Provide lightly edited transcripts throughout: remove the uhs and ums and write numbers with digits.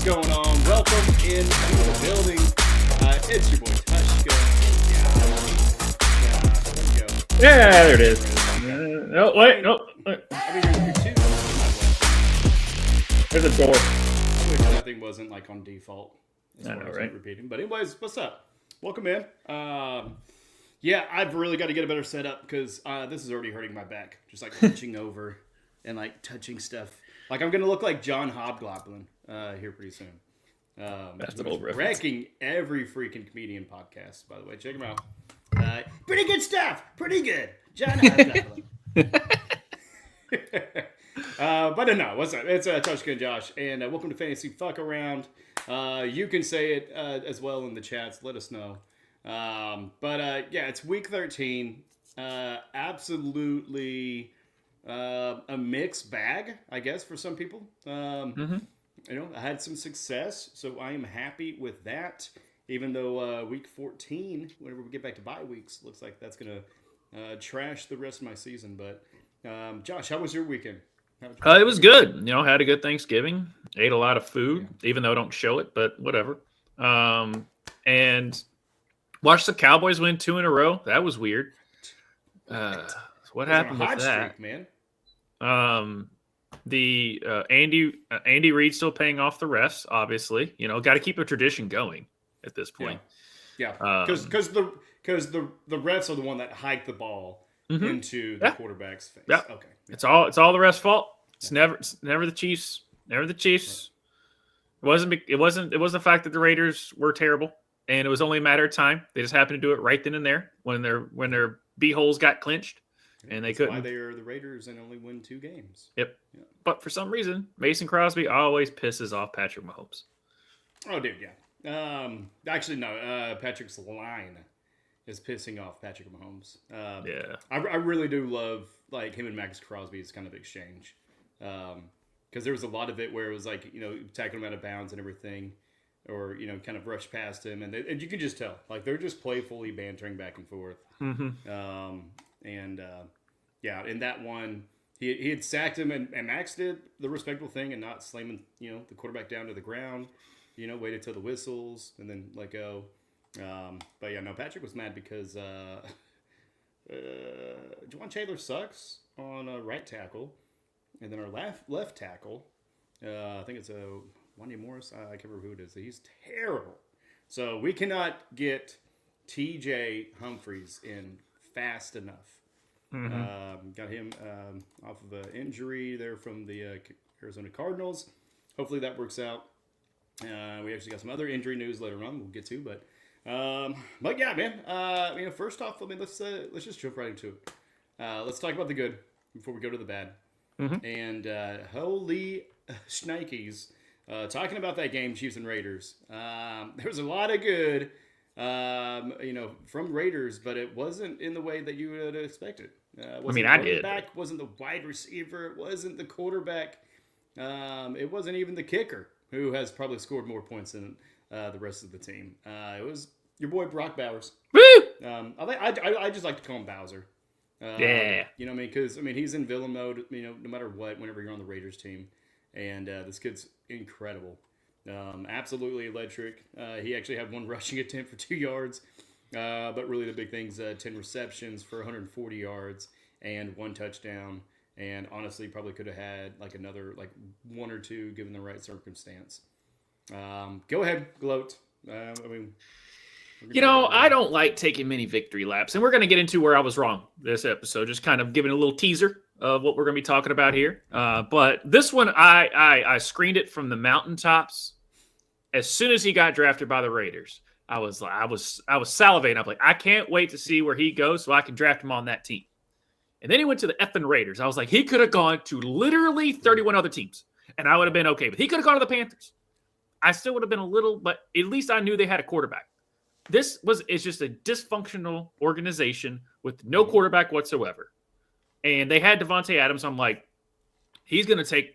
going on? Welcome into the building. It's your boy Tvshka. There you go. Yeah, there it is. No, wait, no. I mean, you're two. There's a door. I wish nothing wasn't like on default. I know, right? Repeating. But anyways, what's up? Welcome in. Yeah, I've really got to get a better setup because this is already hurting my back. Just like reaching over and like touching stuff. Like I'm gonna look like John Hobgoblin here pretty soon. That's an old reference. Wrecking every freaking comedian podcast, by the way. Check them out. Pretty good stuff. Pretty good. John Hobgoblin. But no, what's up? It's Tvshka and Josh, and welcome to Fantasy Fuck Around. You can say it as well in the chats. Let us know. Yeah, it's week 13. Absolutely a mixed bag, I guess, for some people. You know, I had some success, so I am happy with that. Even though week 14, whenever we get back to bye weeks, looks like that's gonna trash the rest of my season. But Josh, how was your weekend? It was good. You know, had a good Thanksgiving. Ate a lot of food, even though I don't show it, but whatever. And watched the Cowboys win 2 in a row. That was weird. What happened with that, streak, man? Andy Reid still paying off the refs, obviously. You know, got to keep a tradition going at this point. Yeah, because the refs are the one that hiked the ball into the quarterback's face. Yeah. Okay. It's all the refs' fault. It's never the Chiefs. Never the Chiefs. It wasn't the fact that the Raiders were terrible, and it was only a matter of time. They just happened to do it right then and there when their b-holes got clinched, and they couldn't. Why they are the Raiders and only win 2 games. Yep. Yeah. But for some reason, Mason Crosby always pisses off Patrick Mahomes. Oh, dude, yeah. Actually, no. Patrick's line is pissing off Patrick Mahomes. Yeah. I really do love like him and Max Crosby's kind of exchange. Because there was a lot of it where it was like, you know, tackling him out of bounds and everything, or, you know, kind of rushed past him. And you can just tell, like, they're just playfully bantering back and forth. Yeah, in that one, he had sacked him, and Max did the respectable thing and not slamming, you know, the quarterback down to the ground. You know, waited till the whistles and then let go. But yeah, no, Patrick was mad because Juwan Taylor sucks on right tackle. And then our left tackle, I think it's Wanya Morris. I can't remember who it is. He's terrible. So we cannot get TJ Humphries in fast enough. Got him off of an injury there from the Arizona Cardinals. Hopefully that works out. We actually got some other injury news later on. We'll get to, but yeah, man. You know, first off, let's just jump right into it. Let's talk about the good before we go to the bad. And holy shnikes, talking about that game, Chiefs and Raiders. There was a lot of good, you know, from Raiders, but it wasn't in the way that you would expect it. I did. Wasn't the wide receiver. It wasn't the quarterback. It wasn't even the kicker, who has probably scored more points than the rest of the team. It was your boy Brock Bowers. Woo! I just like to call him Bowser. Yeah. You know what I mean? Because, I mean, he's in villain mode, you know, no matter what, whenever you're on the Raiders team. And this kid's incredible. Absolutely electric. He actually had 1 rushing attempt for 2 yards. But really the big thing's 10 receptions for 140 yards and 1 touchdown. And honestly, probably could have had like another, like 1 or 2 given the right circumstance. Go ahead, gloat. I mean... You know, I don't like taking many victory laps, and we're going to get into where I was wrong this episode, just kind of giving a little teaser of what we're going to be talking about here. But this one, I screened it from the mountaintops. As soon as he got drafted by the Raiders, I was salivating. I'm like, I can't wait to see where he goes so I can draft him on that team. And then he went to the effing Raiders. I was like, he could have gone to literally 31 other teams, and I would have been okay. But he could have gone to the Panthers. I still would have been a little, but at least I knew they had a quarterback. It's just a dysfunctional organization with no quarterback whatsoever. And they had Devontae Adams. I'm like, he's going to take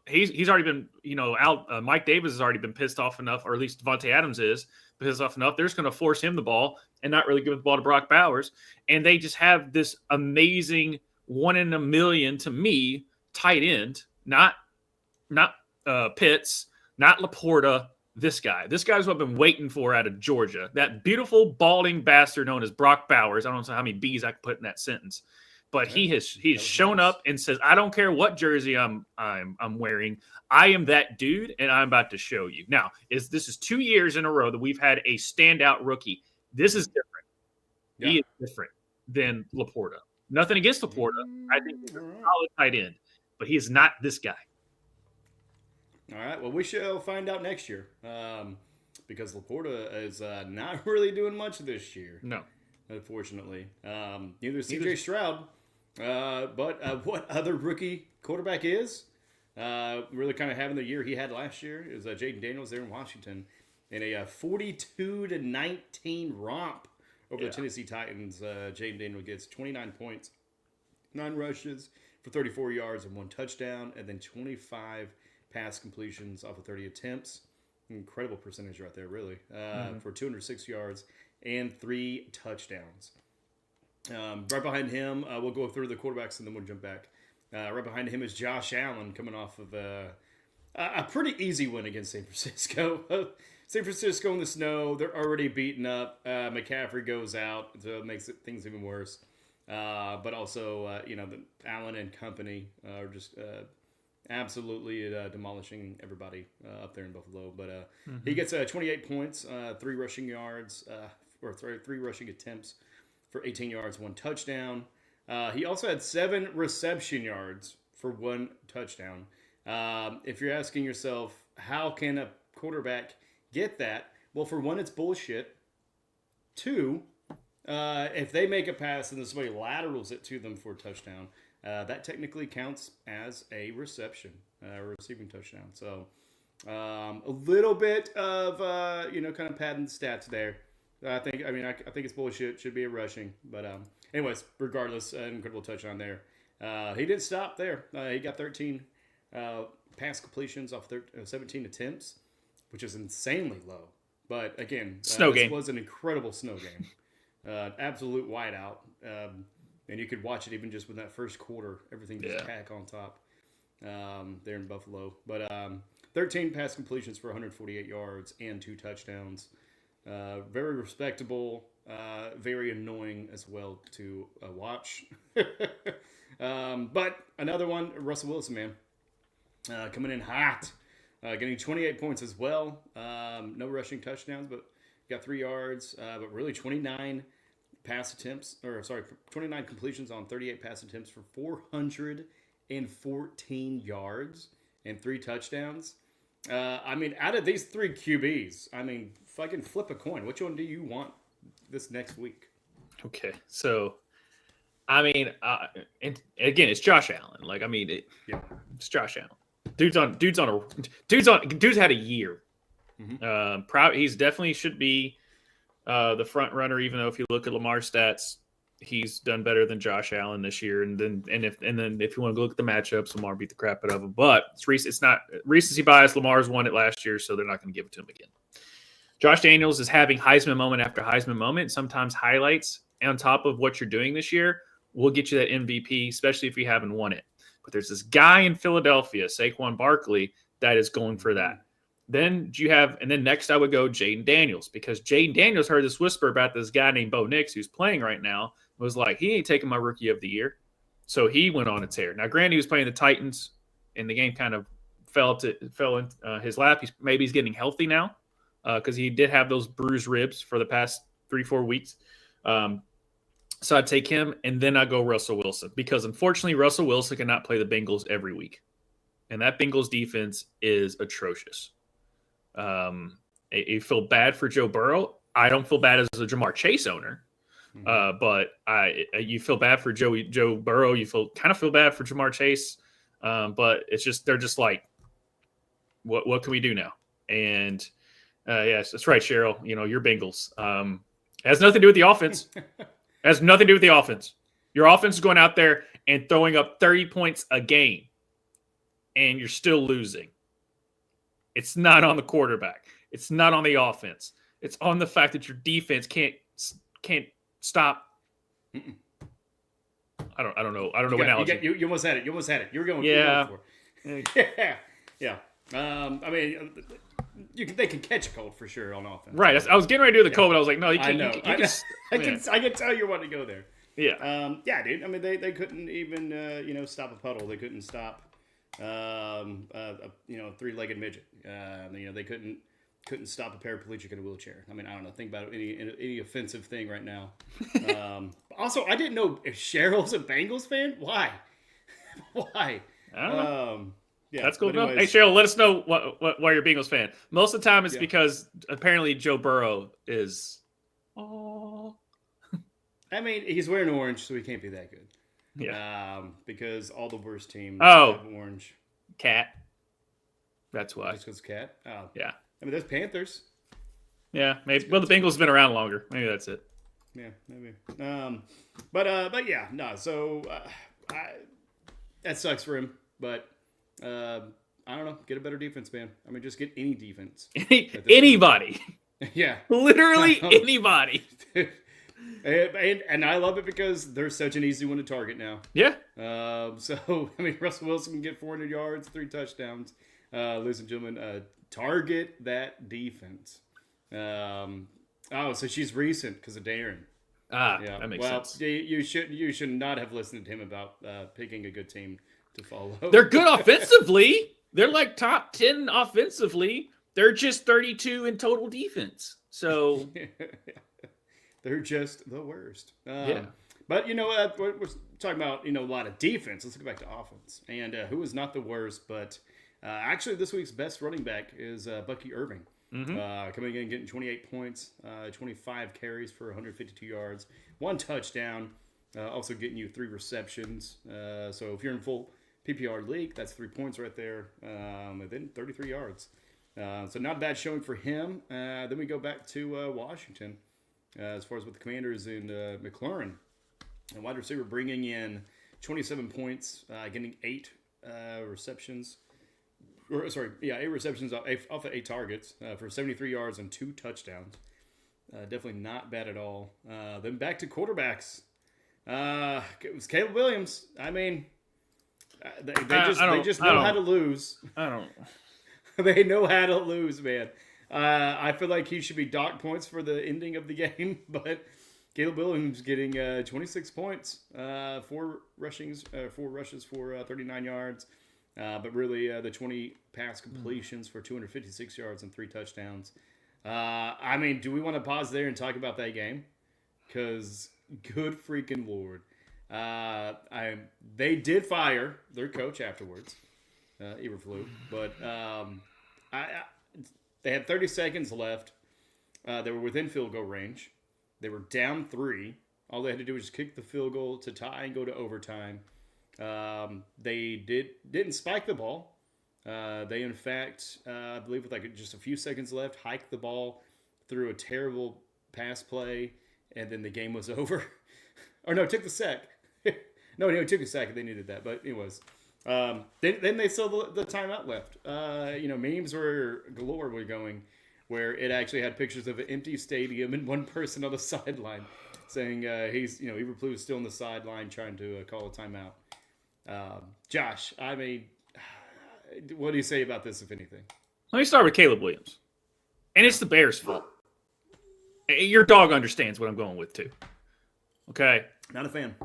he's already been, you know, Mike Davis has already been pissed off enough, or at least Devontae Adams is pissed off enough. They're just going to force him the ball and not really give the ball to Brock Bowers. And they just have this amazing 1 in a million, to me, tight end, not Pitts, not Laporta. This guy. This guy's what I've been waiting for out of Georgia. That beautiful balding bastard known as Brock Bowers. I don't know how many B's I could put in that sentence, but Yeah, he's shown up and says, "I don't care what jersey I'm wearing. I am that dude, and I'm about to show you." Now, this is 2 years in a row that we've had a standout rookie. This is different. Yeah. He is different than Laporta. Nothing against Laporta. I think he's a solid tight end, but he is not this guy. All right. Well, we shall find out next year because Laporta is not really doing much this year. No. Unfortunately. Neither is CJ Stroud. But what other rookie quarterback is really kind of having the year he had last year is Jaden Daniels there in Washington in a 42-19 romp over the Tennessee Titans. Jaden Daniels gets 29 points, 9 rushes for 34 yards and 1 touchdown, and then 25 pass completions off of 30 attempts. Incredible percentage right there, really, for 206 yards and 3 touchdowns. Right behind him, we'll go through the quarterbacks and then we'll jump back. Right behind him is Josh Allen coming off of a pretty easy win against San Francisco. San Francisco in the snow, they're already beaten up. McCaffrey goes out, so it makes things even worse. But also, Allen and company are just absolutely demolishing everybody up there in Buffalo. But he gets 28 points, 3 rushing yards, or 3 rushing attempts for 18 yards, 1 touchdown. He also had 7 reception yards for 1 touchdown. If you're asking yourself, how can a quarterback get that? Well, for one, it's bullshit. 2, if they make a pass and then somebody laterals it to them for a touchdown, that technically counts as a reception, a receiving touchdown. So a little bit of kind of padding stats there. I think it's bullshit. Should be a rushing, but anyways, regardless, an incredible touchdown there. He didn't stop there. He got 13 pass completions off 17 attempts, which is insanely low. But again, this was an incredible snow game. Absolute whiteout. And you could watch it even just with that first quarter, everything just pack on top there in Buffalo. But 13 pass completions for 148 yards and 2 touchdowns. Very respectable, very annoying as well to watch. But another one, Russell Wilson, man, coming in hot, getting 28 points as well. No rushing touchdowns, but got 3 yards, but really 29 completions on 38 pass attempts for 414 yards and 3 touchdowns. Out of these 3 QBs, fucking flip a coin. Which one do you want this next week? Okay, so, and again, it's Josh Allen. It's Josh Allen. Dude's had a year. Mm-hmm. He's definitely should be the front runner, even though if you look at Lamar's stats, he's done better than Josh Allen this year. And then if you want to look at the matchups, Lamar beat the crap out of him. But it's not recency bias. Lamar's won it last year, so they're not going to give it to him again. Josh Daniels is having Heisman moment after Heisman moment. Sometimes highlights on top of what you're doing this year will get you that MVP, especially if you haven't won it. But there's this guy in Philadelphia, Saquon Barkley, that is going for that. Then next I would go Jaden Daniels, because Jaden Daniels heard this whisper about this guy named Bo Nix who's playing right now, was like, he ain't taking my rookie of the year. So he went on a tear. Now, granted, he was playing the Titans, and the game kind of fell in his lap. He's getting healthy now because he did have those bruised ribs for the past 3-4 weeks. So I'd take him, and then I'd go Russell Wilson, because unfortunately Russell Wilson cannot play the Bengals every week. And that Bengals defense is atrocious. You feel bad for Joe Burrow. I don't feel bad as a Jamar Chase owner. But you feel bad for Joe Burrow. You kind of feel bad for Jamar Chase. But it's just, they're just like, what can we do now? And yes, that's right, Cheryl. Your Bengals. It has nothing to do with the offense. It has nothing to do with the offense. Your offense is going out there and throwing up 30 points a game, and you're still losing. It's not on the quarterback. It's not on the offense. It's on the fact that your defense can't stop. Mm-mm. I don't know. I don't know what analogy. You almost had it. You were going. Yeah. Yeah. I mean, they can catch a cold for sure on offense. Right. I was getting ready to do the cold, but I was like, no, you I can't. know. I can tell you want to go there. Yeah. Yeah, dude. I mean, they couldn't even stop a puddle. They couldn't stop three-legged midget. They couldn't stop a paraplegic in a wheelchair. I mean, I don't know. Think about any offensive thing right now. Also, I didn't know if Cheryl's a Bengals fan. Why? Why? I don't know. Yeah, that's cool. Hey, Cheryl, let us know why you're a Bengals fan. Most of the time, it's because apparently Joe Burrow is. Oh. I mean, he's wearing orange, so he can't be that good. Yeah. Because all the worst teams have orange. Cat. That's why. Just because cat. Oh. Yeah. I mean, there's Panthers. Yeah, maybe. Well, the Bengals have been around longer. Maybe that's it. Yeah, maybe. But yeah, no. So that sucks for him. But I don't know. Get a better defense, man. I mean, just get any defense. Anybody. Yeah. Literally anybody. And I love it because they're such an easy one to target now. Yeah. So I mean, Russell Wilson can get 400 yards, 3 touchdowns. Ladies and gentlemen, target that defense. So she's recent because of Darren. Yeah. That makes sense. You should not have listened to him about picking a good team to follow. They're good offensively. They're like top 10 offensively. They're just 32 in total defense. So they're just the worst. Yeah. But we're talking about a lot of defense. Let's go back to offense. And who is not the worst, but actually this week's best running back is Bucky Irving. Mm-hmm. Coming in, getting 28 points, 25 carries for 152 yards, 1 touchdown, also getting you 3 receptions. So if you're in full PPR league, that's 3 points right there, and then 33 yards. So not a bad showing for him. Then we go back to Washington as far as with the Commanders and McLaurin. And wide receiver bringing in 27 points, getting 8 receptions. 8 receptions off of 8 targets for 73 yards and 2 touchdowns. Definitely not bad at all. Then back to quarterbacks. It was Caleb Williams. I mean, they just know how to lose. I don't. They know how to lose, man. I feel like he should be docked points for the ending of the game, but Caleb Williams getting 26 points, 4 rushes for 39 yards. But really, the 20 pass completions for 256 yards and 3 touchdowns. I mean, do we want to pause there and talk about that game? Because good freaking Lord. They did fire their coach afterwards, Eberflus. But they had 30 seconds left. They were within field goal range. They were down 3. All they had to do was just kick the field goal to tie and go to overtime. They didn't spike the ball. They in fact, I believe with just a few seconds left, hiked the ball through a terrible pass play, and then the game was over. Or no, took the sack. No, it took a sack. They needed that, but anyways. Then they saw the timeout left. Memes were galore were going, where it actually had pictures of an empty stadium and one person on the sideline saying Eberflus is still on the sideline trying to call a timeout. Josh, I mean, what do you say about this, if anything? Let me start with Caleb Williams. And it's the Bears' fault. Your dog understands what I'm going with, too. Okay? Not a fan.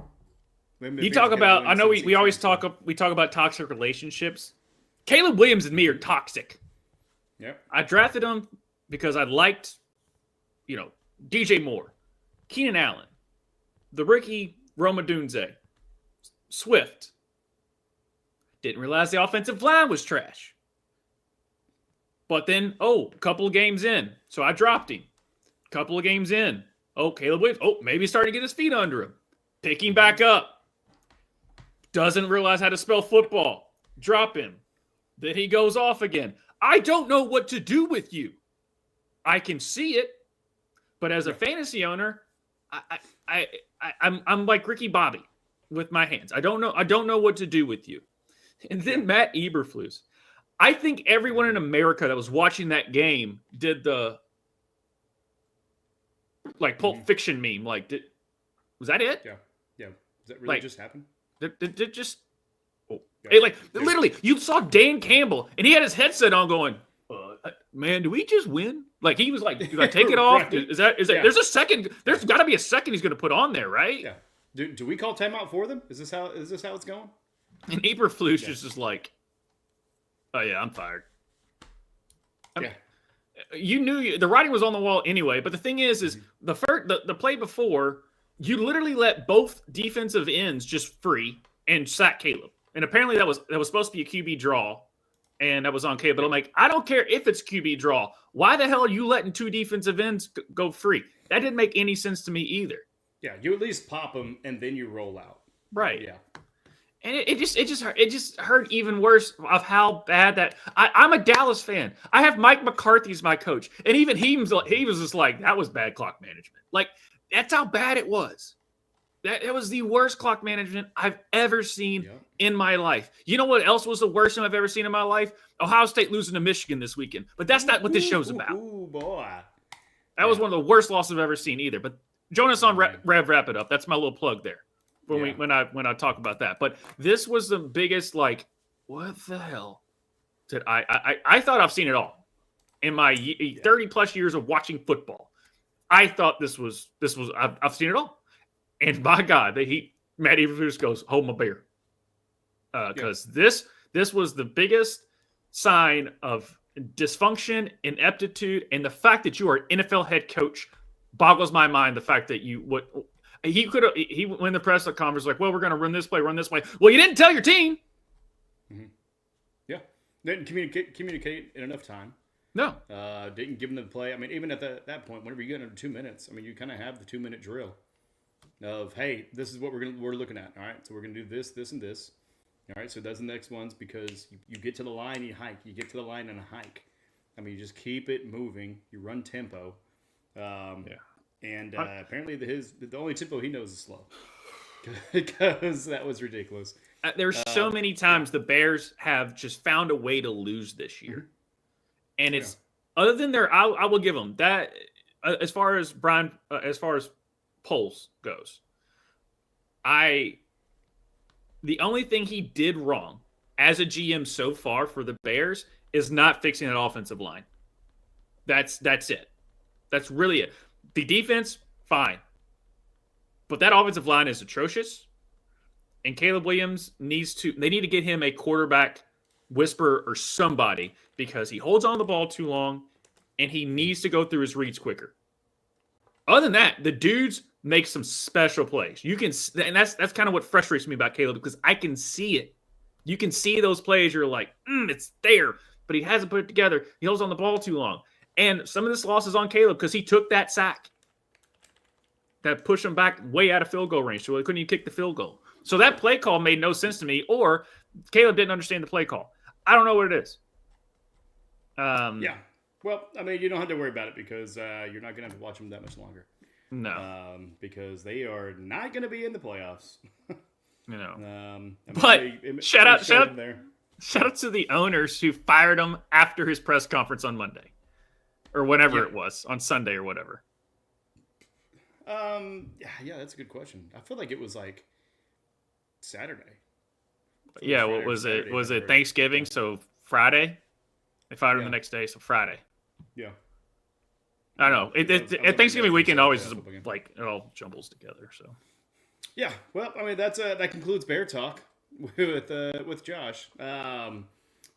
You talk about, I know we always talk about toxic relationships. Caleb Williams and me are toxic. Yep. I drafted him because I liked, DJ Moore, Keenan Allen, the rookie Roma Dunze, Swift. Didn't realize the offensive line was trash. But then, a couple of games in. So I dropped him. Couple of games in. Caleb Williams. Maybe he's starting to get his feet under him. Pick him back up. Doesn't realize how to spell football. Drop him. Then he goes off again. I don't know what to do with you. I can see it. But as a fantasy owner, I'm like Ricky Bobby with my hands. I don't know what to do with you. And then Matt Eberflus. I think everyone in America that was watching that game did the Pulp Fiction meme. Was that it? Yeah. Does that really just happen? Did just? Literally, you saw Dan Campbell, and he had his headset on going, man, do we just win? Like, he was like, do I take it off? Right. Is that there's a second, there's got to be a second he's going to put on there, right? Yeah. Do we call timeout for them? Is this how it's going? And Eberflus just like, oh yeah, I'm fired. You knew the writing was on the wall anyway, but the thing is the play before, you literally let both defensive ends just free and sack Caleb. And apparently that was supposed to be a QB draw, and that was on Caleb. But I'm like, I don't care if it's QB draw. Why the hell are you letting two defensive ends go free? That didn't make any sense to me either. Yeah, you at least pop them and then you roll out. Right. Yeah. And it just hurt even worse of how bad that I'm a Dallas fan. I have Mike McCarthy as my coach, and even he was just like, that was bad clock management. Like, that's how bad it was. It was the worst clock management I've ever seen in my life. You know what else was the worst thing I've ever seen in my life? Ohio State losing to Michigan this weekend. But that's not what this show's about. Ooh, boy. That was one of the worst losses I've ever seen either. But Jonas on Rev wrap it up. That's my little plug there. When I talk about that. But this was the biggest, like, what the hell did I thought I've seen it all in my 30 plus years of watching football. I thought this was I've seen it all. And by God, Matt Eberflus goes, hold my beer. Because this was the biggest sign of dysfunction, ineptitude, and the fact that you are an NFL head coach boggles my mind. The fact that he went in the press conference like, well, we're going to run this play. Well, you didn't tell your team. Mm-hmm. Yeah. Didn't communicate in enough time. No. Didn't give them the play. I mean, even at that point, whenever you get under 2 minutes, I mean, you kind of have the 2 minute drill of, hey, this is what we're looking at. All right. So we're going to do this, this, and this. All right. So that's the next ones, because you get to the line, you hike. You get to the line and a hike. I mean, you just keep it moving. You run tempo. And apparently the only tempo he knows is slow, because that was ridiculous. There's so many times the Bears have just found a way to lose this year. And it's other than I will give them that as far as polls goes. The only thing he did wrong as a GM so far for the Bears is not fixing that offensive line. That's it. That's really it. The defense, fine. But that offensive line is atrocious. And Caleb Williams they need to get him a quarterback whisperer or somebody, because he holds on the ball too long and he needs to go through his reads quicker. Other than that, the dudes make some special plays. And that's kind of what frustrates me about Caleb, because I can see it. You can see those plays. You're like, it's there, but he hasn't put it together. He holds on the ball too long. And some of this loss is on Caleb because he took that sack that pushed him back way out of field goal range, so he couldn't even kick the field goal. So that play call made no sense to me, or Caleb didn't understand the play call. I don't know what it is. Yeah. Well, I mean, you don't have to worry about it, because you're not going to have to watch them that much longer. No. Because they are not going to be in the playoffs. But shout out to the owners who fired him after his press conference on Monday. Or whatever it was, on Sunday or whatever. Yeah, that's a good question. I feel like it was like Saturday. Yeah, what was it? Was it Thanksgiving? So Friday? They fired him the next day, so Friday. Yeah. I don't know. Thanksgiving weekend always is like it all jumbles together. So. Yeah, well, I mean that concludes Bear Talk with Josh.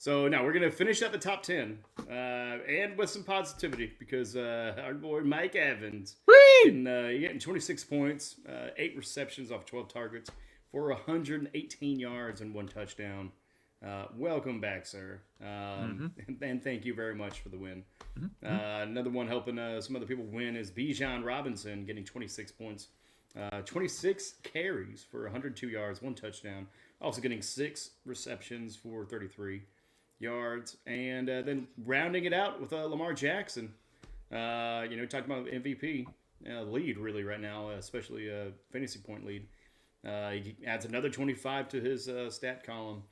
So now we're going to finish up the top 10 and with some positivity, because our boy Mike Evans getting 26 points, 8 receptions off 12 targets for 118 yards and 1 touchdown. Welcome back, sir. And thank you very much for the win. Another one helping some other people win is Bijan Robinson getting 26 points, 26 carries for 102 yards, 1 touchdown. Also getting 6 receptions for 33 yards, and then rounding it out with Lamar Jackson. Talking about MVP lead really right now, especially a fantasy point lead. He adds another 25 to his stat column,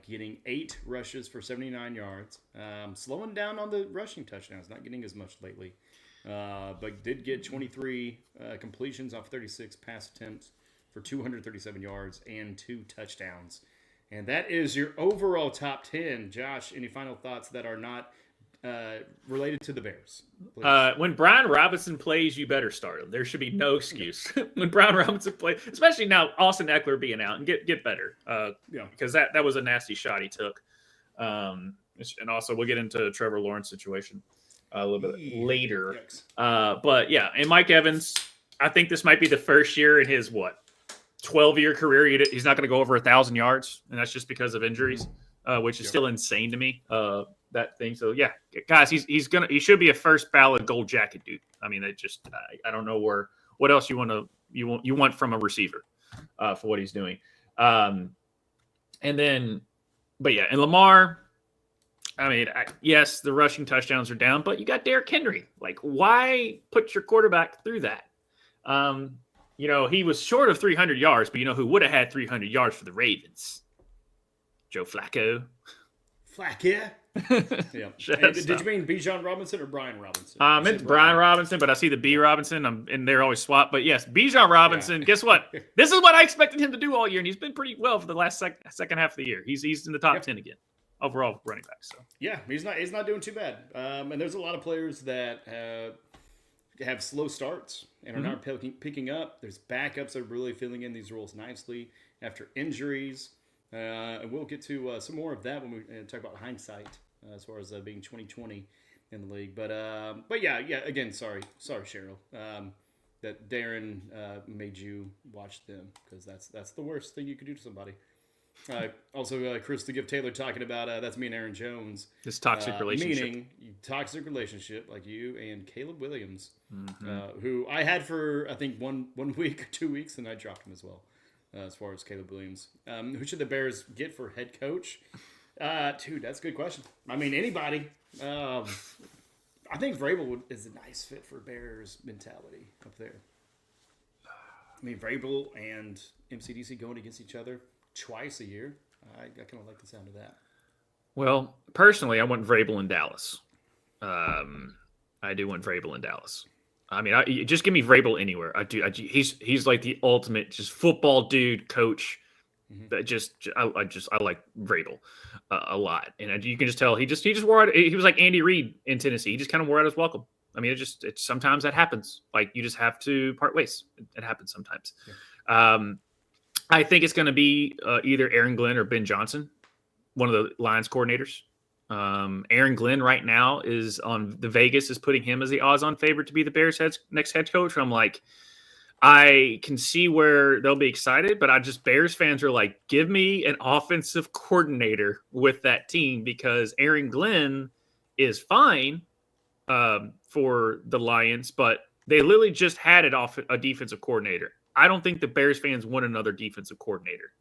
getting 8 rushes for 79 yards. Slowing down on the rushing touchdowns, not getting as much lately, but did get 23 completions off 36 pass attempts for 237 yards and 2 touchdowns. And that is your overall top 10. Josh, any final thoughts that are not related to the Bears? When Brian Robinson plays, you better start him. There should be no excuse. When Brian Robinson plays, especially now, Austin Eckler being out, and get better. Because that was a nasty shot he took. And also, we'll get into Trevor Lawrence situation a little bit later. But yeah, and Mike Evans, I think this might be the first year in his 12-year career he's not going to go over 1,000 yards, and that's just because of injuries, which is still insane to me. That thing. So yeah, guys, he should be a first ballot gold jacket dude. I mean, I don't know what else you want from a receiver for what he's doing. And Lamar. I mean, yes, the rushing touchdowns are down, but you got Derrick Henry. Like, why put your quarterback through that? He was short of 300 yards, but you know who would have had 300 yards for the Ravens? Joe Flacco. Yeah. Did you mean Bijan Robinson or Brian Robinson? I meant Brian Robinson, but I see the B Robinson, and they're always swapped. But yes, Bijan Robinson. Yeah. Guess what? This is what I expected him to do all year, and he's been pretty well for the last second half of the year. He's in the top 10 again overall running back. So yeah, he's not doing too bad. And there's a lot of players that have slow starts and are not picking up. There's backups that are really filling in these roles nicely after injuries. And we'll get to some more of that when we talk about hindsight as far as being 2020 in the league. But yeah. Again, sorry, Cheryl, that Darren made you watch them, because that's the worst thing you could do to somebody. Also, Chris to give Taylor talking about that's me and Aaron Jones. This toxic relationship, meaning toxic relationship like you and Caleb Williams, who I had for I think one week or 2 weeks, and I dropped him as well. As far as Caleb Williams, who should the Bears get for head coach? Dude, that's a good question. I mean, anybody. I think Vrabel is a nice fit for Bears mentality up there. I mean, Vrabel and MCDC going against each other twice a year. I kind of like the sound of that. Well, personally, I want Vrabel in Dallas. I do want Vrabel in Dallas. I mean, just give me Vrabel anywhere. I do. He's like the ultimate just football dude, coach. That I like Vrabel a lot, and you can just tell he just wore out. He was like Andy Reid in Tennessee. He just kind of wore out his welcome. I mean, it sometimes that happens. Like, you just have to part ways. It happens sometimes. Yeah. I think it's going to be either Aaron Glenn or Ben Johnson, one of the Lions coordinators. Aaron Glenn right now is on the Vegas is putting him as the odds-on favorite to be the Bears' next head coach. I'm like, I can see where they'll be excited, but Bears fans are like, give me an offensive coordinator with that team, because Aaron Glenn is fine for the Lions, but they literally just had it off a defensive coordinator. I don't think the Bears fans want another defensive coordinator.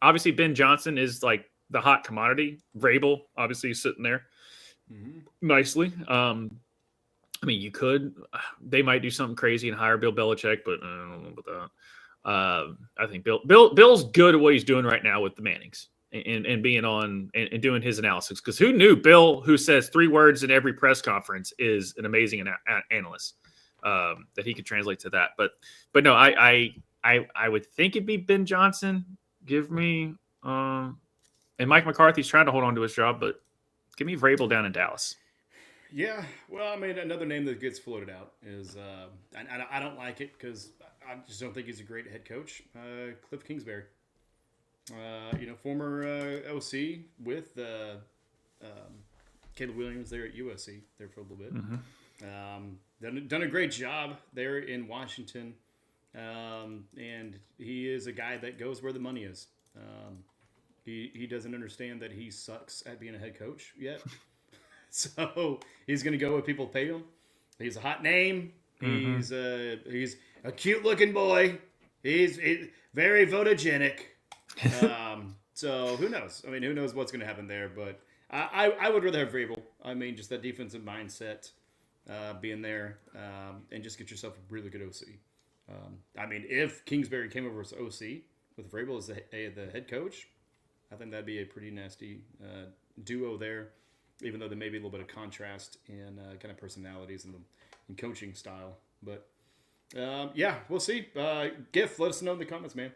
Obviously, Ben Johnson is like the hot commodity. Vrabel obviously is sitting there nicely. I mean, they might do something crazy and hire Bill Belichick, but I don't know about that. I think Bill's good at what he's doing right now with the Mannings and being on and doing his analysis. Because who knew Bill, who says 3 words in every press conference, is an amazing analyst that he could translate to that. But no, I would think it'd be Ben Johnson. Give me and Mike McCarthy's trying to hold on to his job, but give me Vrabel down in Dallas. Yeah, well, I mean, another name that gets floated out is, I don't like it because I just don't think he's a great head coach, Cliff Kingsbury. Former OC with Caleb Williams there at USC there for a little bit. Done a great job there in Washington, and he is a guy that goes where the money is. He doesn't understand that he sucks at being a head coach yet. So he's going to go where people pay him. He's a hot name. He's a cute looking boy. He's very photogenic. So who knows? I mean, who knows what's going to happen there? But I would rather have Vrabel. I mean, just that defensive mindset, being there, and just get yourself a really good OC. I mean, if Kingsbury came over as OC with Vrabel as the head coach, I think that'd be a pretty nasty duo there. Even though there may be a little bit of contrast in kind of personalities and coaching style. But, yeah, we'll see. Giff, let us know in the comments, man,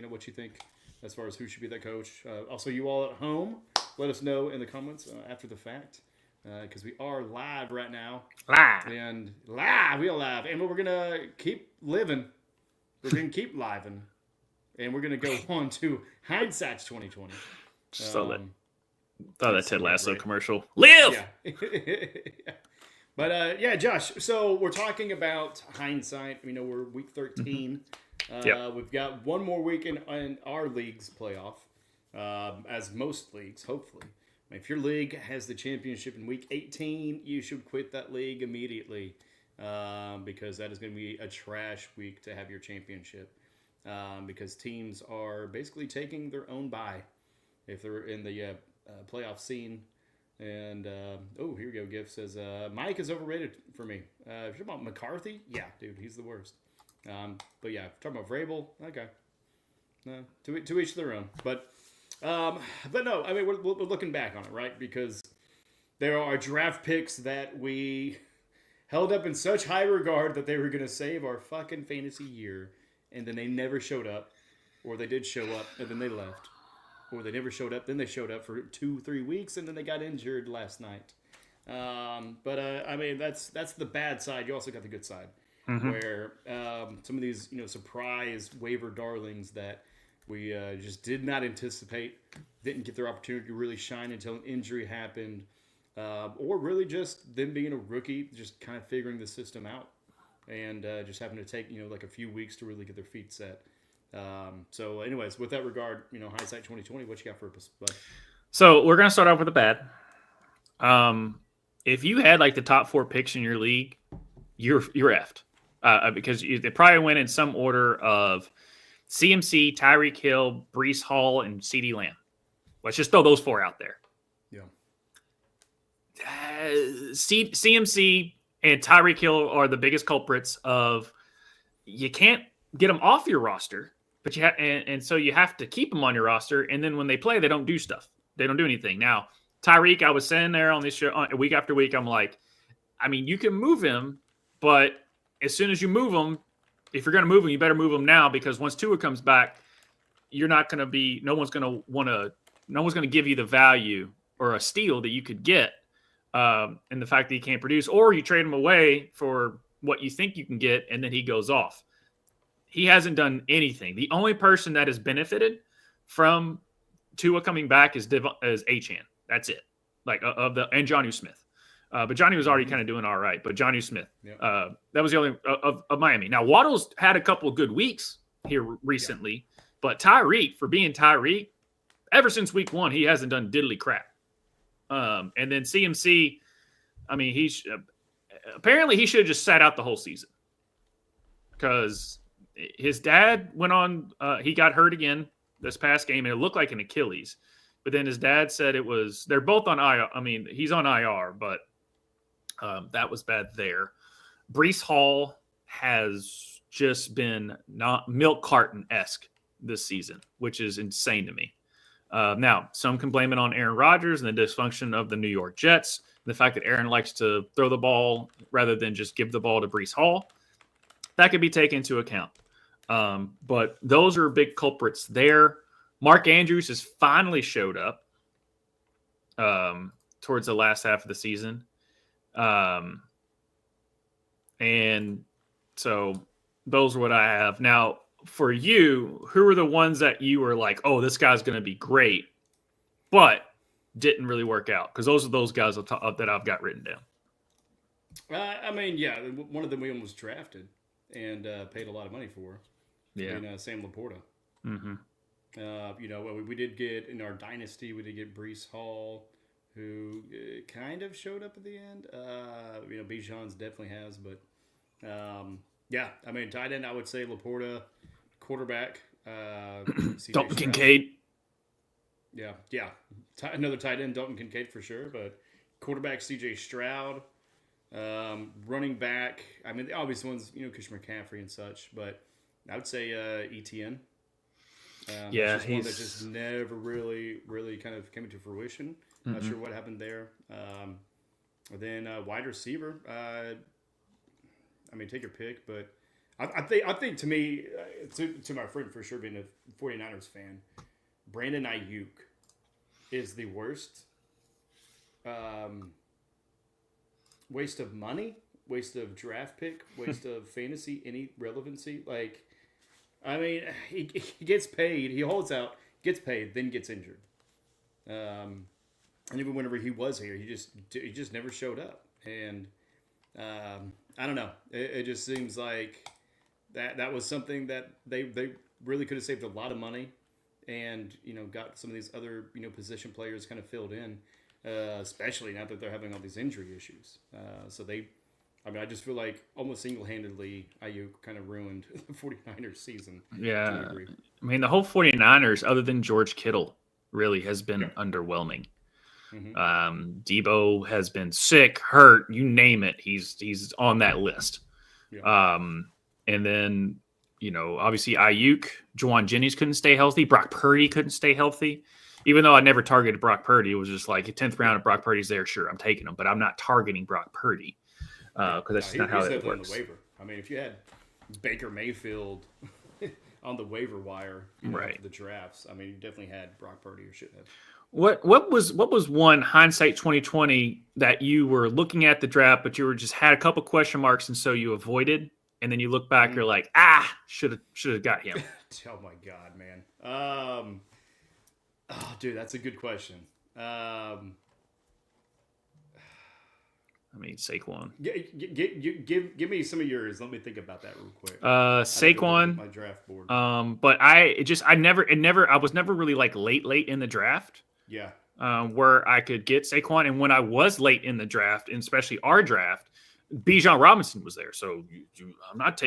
what you think as far as who should be that coach. Also, you all at home, let us know in the comments after the fact, because we are live right now. Live. And live, we are live. And we're going to keep living. We're going to keep living. And we're going to go on to Hindsight's 2020. Thought that Ted Lasso great. commercial. Live! Yeah. But, yeah, Josh, so we're talking about hindsight. We know we're week 13. We've got one more week in our league's playoff, as most leagues, hopefully. If your league has the championship in week 18, you should quit that league immediately, because that is going to be a trash week to have your championship, because teams are basically taking their own bye if they're in the playoff scene. And, here we go. Gift says, Mike is overrated for me. If you're talking about McCarthy, yeah, dude, he's the worst. But yeah, talking about Vrabel, okay. No, to each their own. But no, I mean, we're looking back on it, right? Because there are draft picks that we held up in such high regard that they were going to save our fucking fantasy year, and then they never showed up, or they did show up, and then they left. Or they never showed up, then they showed up for 2-3 weeks, and then they got injured last night. I mean, that's the bad side. You also got the good side, where some of these, surprise waiver darlings that we just did not anticipate, didn't get their opportunity to really shine until an injury happened, or really just them being a rookie, just kind of figuring the system out, and just having to take, like a few weeks to really get their feet set. So anyways, with that regard, hindsight 2020, what you got for us, bud? So we're going to start off with the bad. If you had like the top 4 picks in your league, you're effed. Because they probably went in some order of CMC, Tyreek Hill, Breece Hall, and CeeDee Lamb. Let's just throw those 4 out there. Yeah. CMC and Tyreek Hill are the biggest culprits of you can't get them off your roster, but you and so you have to keep them on your roster. And then when they play, they don't do stuff. They don't do anything. Now, Tyreek, I was saying there on this show week after week, I'm like, I mean, you can move him, but as soon as you move him, if you're going to move him, you better move him now, because once Tua comes back, you're not going to be, no one's going to give you the value or a steal that you could get. And the fact that he can't produce, or you trade him away for what you think you can get, and then he goes off. He hasn't done anything. The only person that has benefited from Tua coming back is Achane. That's it. And Jonnu Smith. But Johnny was already kind of doing all right. But Jonnu Smith, that was the only of Miami. Now, Waddle's had a couple of good weeks here recently, but Tyreek, for being Tyreek, ever since week 1, he hasn't done diddly crap. And then CMC, I mean, apparently he should have just sat out the whole season, because his dad went on, he got hurt again this past game, and it looked like an Achilles. But then his dad said they're both on IR. I mean, he's on IR, but that was bad there. Breece Hall has just been not milk carton-esque this season, which is insane to me. Now, some can blame it on Aaron Rodgers and the dysfunction of the New York Jets, and the fact that Aaron likes to throw the ball rather than just give the ball to Breece Hall. That could be taken into account. But those are big culprits there. Mark Andrews has finally showed up towards the last half of the season. And so those are what I have. Now, for you, who are the ones that you were like, oh, this guy's going to be great, but didn't really work out? Because those are those guys that I've got written down. I mean, yeah, one of them we almost drafted and paid a lot of money for. Yeah. Sam Laporta. Mm-hmm. We did get, in our dynasty, we did get Breece Hall, who kind of showed up at the end. Bijan's definitely has, but yeah, I mean, tight end, I would say Laporta. Quarterback, Dalton Kincaid. Yeah. Another tight end, Dalton Kincaid for sure, but quarterback, CJ Stroud. Running back, I mean, the obvious ones, Christian McCaffrey and such, but I would say Etienne. He's one that just never really kind of came into fruition. Mm-hmm. Not sure what happened there. Then wide receiver. I mean, take your pick, but I think to me, to my friend for sure, being a 49ers fan, Brandon Ayuk is the worst. Waste of money, waste of draft pick, waste of fantasy, any relevancy. Like, I mean, he gets paid, he holds out, gets paid, then gets injured. And even whenever he was here, he just never showed up. And I don't know. It just seems like that was something that they really could have saved a lot of money, and got some of these other position players kind of filled in, especially now that they're having all these injury issues. I just feel like almost single-handedly Ayuk kind of ruined the 49ers season. Yeah. I mean, the whole 49ers, other than George Kittle, really has been underwhelming. Mm-hmm. Debo has been sick, hurt, you name it. He's on that list. Yeah. And then, obviously Ayuk, Juwan Jennings couldn't stay healthy. Brock Purdy couldn't stay healthy. Even though I never targeted Brock Purdy, it was just like, 10th round, if Brock Purdy's there, sure, I'm taking him. But I'm not targeting Brock Purdy because that's not how it works. On the waiver. I mean, if you had Baker Mayfield on the waiver wire, right, the drafts, I mean, you definitely had Brock Purdy or should have. What was one hindsight 2020 that you were looking at the draft, but you were just had a couple question marks, and so you avoided, and then you look back, you're like, should have got him. Oh my God, man. Dude, that's a good question. I mean, Saquon. Give me some of yours. Let me think about that real quick. Saquon. My draft board. But I was never really like late in the draft. Yeah. Where I could get Saquon, and when I was late in the draft, and especially our draft, Bijan Robinson was there. So I'm not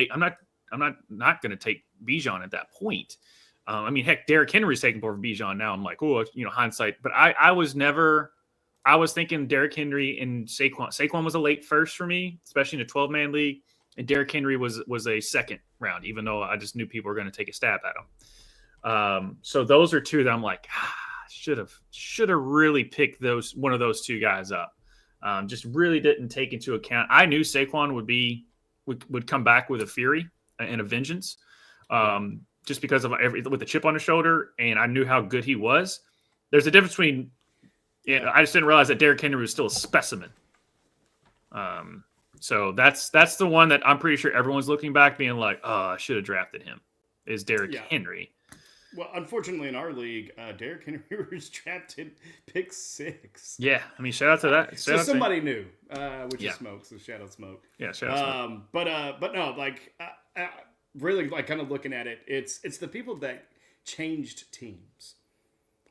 going to take Bijan at that point. I mean, heck, Derrick Henry's taking over Bijan now. I'm like, hindsight. But I was thinking Derrick Henry and Saquon. Saquon was a late first for me, especially in a 12-man league. And Derrick Henry was a second round, even though I just knew people were going to take a stab at him. So those are two that I'm like, should have really picked one of those two guys up. Just really didn't take into account. I knew Saquon would come back with a fury and a vengeance, just because of with the chip on his shoulder, and I knew how good he was. There's a difference between. Yeah, I just didn't realize that Derrick Henry was still a specimen. So that's the one that I'm pretty sure everyone's looking back being like, I should have drafted him, is Derrick Henry. Well, unfortunately in our league, Derrick Henry was drafted pick 6. Yeah, I mean, shout out to that. So somebody knew, which is Smoke, so shout out Smoke. Yeah, shout out Smoke. But no, like, really, like, kind of looking at it, it's the people that changed teams.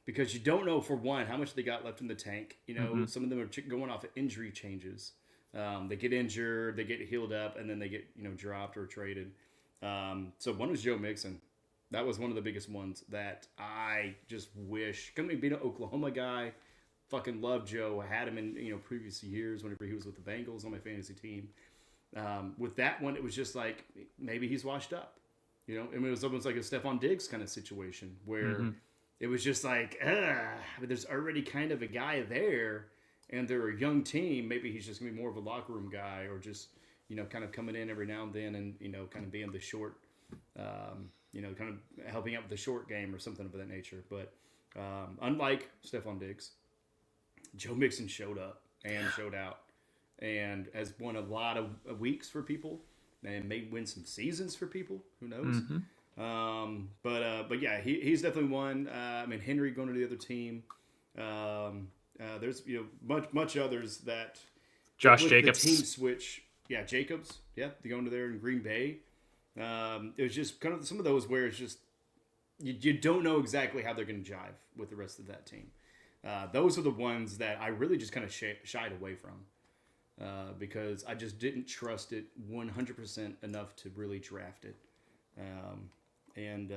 Because you don't know, for one, how much they got left in the tank. Some of them are going off of injury changes. They get injured, they get healed up, and then they get dropped or traded. So one was Joe Mixon. That was one of the biggest ones that I just wish. Being an Oklahoma guy, fucking love Joe. I had him in previous years whenever he was with the Bengals on my fantasy team. With that one, it was just like maybe he's washed up. It was almost like a Stephon Diggs kind of situation where. It was just like, but there's already kind of a guy there, and they're a young team. Maybe he's just going to be more of a locker room guy, or just, kind of coming in every now and then and, kind of being the short, kind of helping out with the short game or something of that nature. But unlike Stephon Diggs, Joe Mixon showed up and showed out and has won a lot of weeks for people and may win some seasons for people. Who knows? Mm-hmm. But yeah, he's definitely one. I mean, Henry going to the other team. There's much others that Josh Jacobs, the team switch. Yeah, Jacobs. Yeah, they going to there in Green Bay. It was just kind of some of those where it's just you don't know exactly how they're going to jive with the rest of that team. Those are the ones that I really just kind of shied away from because I just didn't trust it 100% enough to really draft it. And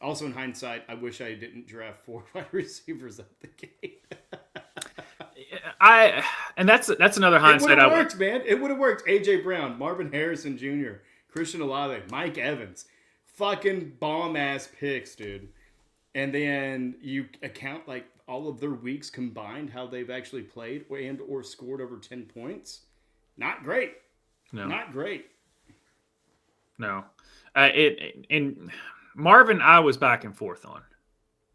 also in hindsight, I wish I didn't draft 4 wide receivers at the gate. And that's another hindsight. It would have worked, man. It would have worked. AJ Brown, Marvin Harrison Jr., Christian Olave, Mike Evans, fucking bomb ass picks, dude. And then you account like all of their weeks combined, how they've actually played and or scored over 10 points. Not great. No, not great. No. And Marvin, I was back and forth on.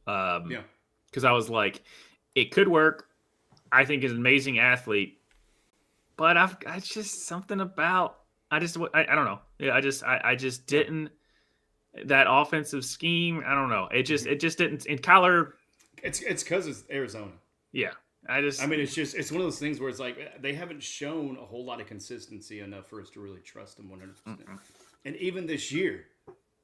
Because I was like, it could work. I think he's an amazing athlete, but I just something about I don't know. Yeah, I just didn't that offensive scheme. I don't know. It just didn't. And Kyler, it's because it's Arizona. Yeah, I mean, it's one of those things where it's like they haven't shown a whole lot of consistency enough for us to really trust them 100%. And even this year,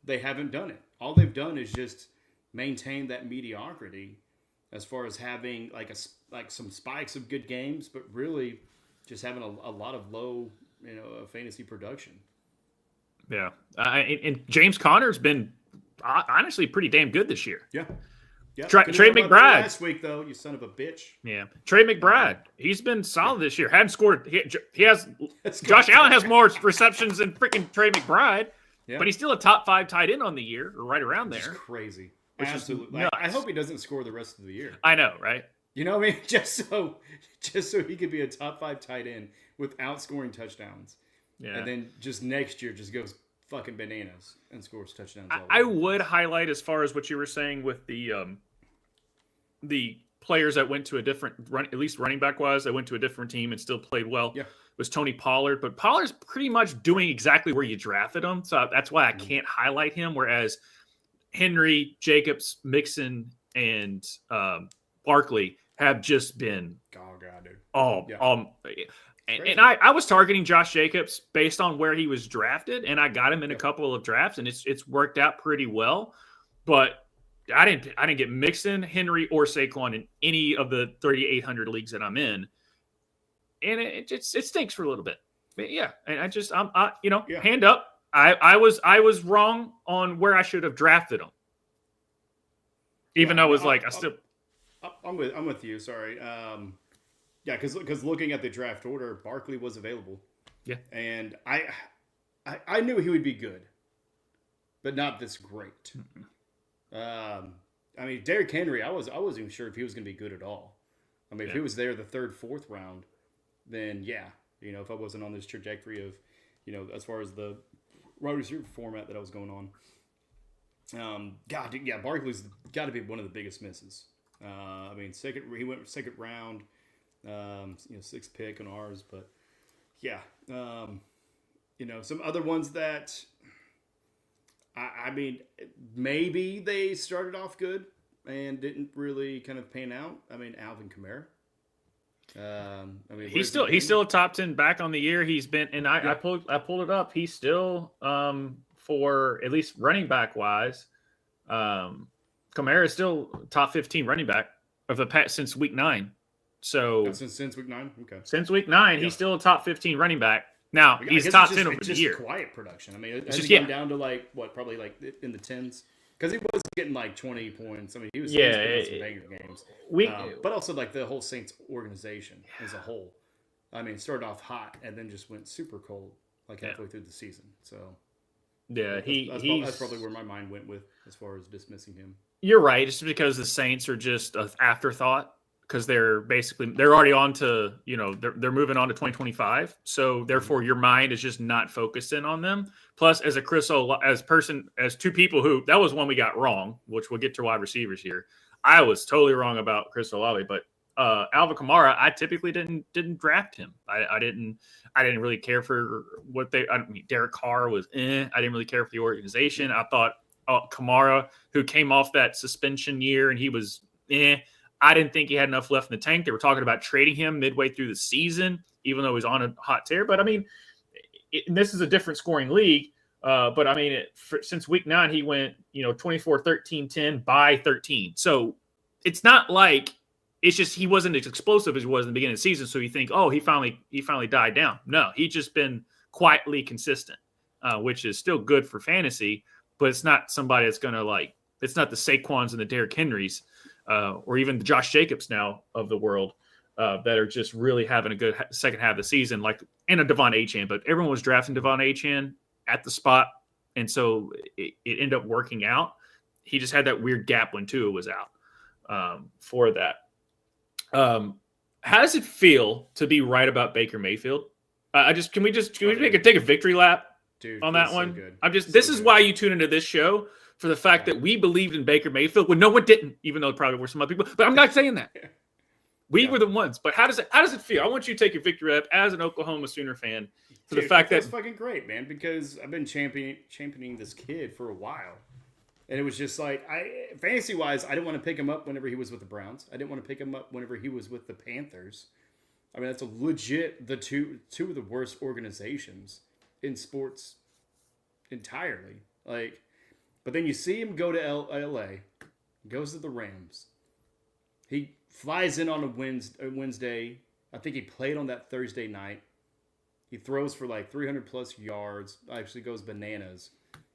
they haven't done it. All they've done is just maintain that mediocrity as far as having like some spikes of good games, but really just having a lot of low, fantasy production. Yeah, and James Conner's been honestly pretty damn good this year. Yeah. Trey McBride last week though, you son of a bitch. Yeah, Trey McBride, he's been solid this year. Hadn't scored. He has. Josh Allen has more receptions than freaking Trey McBride, but he's still a top 5 tight end on the year, or right around there. Which is crazy. Absolutely. I hope he doesn't score the rest of the year. I know, right? You know what I mean? Just so he could be a top 5 tight end without scoring touchdowns. Yeah. And then just next year just goes fucking bananas and scores touchdowns. I would highlight as far as what you were saying with the players that went to a different at least running back wise, that went to a different team and still played well. Yeah. Was Tony Pollard, but Pollard's pretty much doing exactly where you drafted him. So that's why I can't highlight him. Whereas Henry, Jacobs, Mixon, and Barkley have just been and I was targeting Josh Jacobs based on where he was drafted, and I got him in a couple of drafts, and it's worked out pretty well. But I didn't get Mixon, Henry, or Saquon in any of the 3,800 leagues that I'm in, and it stinks for a little bit. But yeah, and hand up. I was wrong on where I should have drafted him, even though it was I'm with you. Sorry. Because looking at the draft order, Barkley was available. Yeah, and I knew he would be good, but not this great. I mean, Derrick Henry, I wasn't even sure if he was going to be good at all. I mean, if he was there the 3rd, 4th round, then if I wasn't on this trajectory of, as far as the wide receiver format that I was going on. Barkley's got to be one of the biggest misses. I mean, he went 2nd round, 6th pick on ours, but some other ones that. I mean, maybe they started off good and didn't really kind of pan out. I mean, Alvin Kamara. He's still a top 10 back on the year. He's been, and I pulled it up. He's still for at least running back wise. Kamara is still top 15 running back of the past since week 9. So since week 9, okay. Since week 9, he's still a top 15 running back. Now he's top 10 over the year. Quiet production. I mean, it's just down to probably in the 10s, because he was getting 20 points. I mean, he was playing some banger games. But also the whole Saints organization as a whole. I mean, it started off hot and then just went super cold halfway through the season. So that's probably where my mind went with as far as dismissing him. You're right. Just because the Saints are just an afterthought. Because they're already on to, they're moving on to 2025. So therefore your mind is just not focused in on them. Plus as two people who, that was one we got wrong, which we'll get to wide receivers here. I was totally wrong about Chris Olave, but Alvin Kamara, I typically didn't draft him. I didn't really care for Derek Carr was I didn't really care for the organization. I thought Kamara, who came off that suspension year and he was I didn't think he had enough left in the tank. They were talking about trading him midway through the season, even though he's on a hot tear. But I mean, this is a different scoring league. But I mean, since week 9, he went, 24, 13, 10 by 13. So it's not like it's just he wasn't as explosive as he was in the beginning of the season. So you think, oh, he finally died down. No, he's just been quietly consistent, which is still good for fantasy. But it's not somebody that's going to it's not the Saquons and the Derrick Henrys. Or even the Josh Jacobs now of the world that are just really having a good second half of the season, and a Devon Achane. But everyone was drafting Devon Achane at the spot, and so it ended up working out. He just had that weird gap when Tua was out for that. How does it feel to be right about Baker Mayfield? Can we take a victory lap Dude, on that one? So good. This is why you tune into this show. for the fact that we believed in Baker Mayfield when no one didn't, even though probably were some other people. But I'm not saying that. We were the ones. But how does it feel? I want you to take your victory lap as an Oklahoma Sooner fan for the fact that it's fucking great, man, because I've been championing this kid for a while. And it was just like, fantasy-wise, I didn't want to pick him up whenever he was with the Browns. I didn't want to pick him up whenever he was with the Panthers. I mean, that's a legit the two of the worst organizations in sports entirely. Like, but then you see him go to L.A., goes to the Rams. He flies in on a Wednesday. I think he played on that Thursday night. He throws for like 300-plus yards. Actually goes bananas.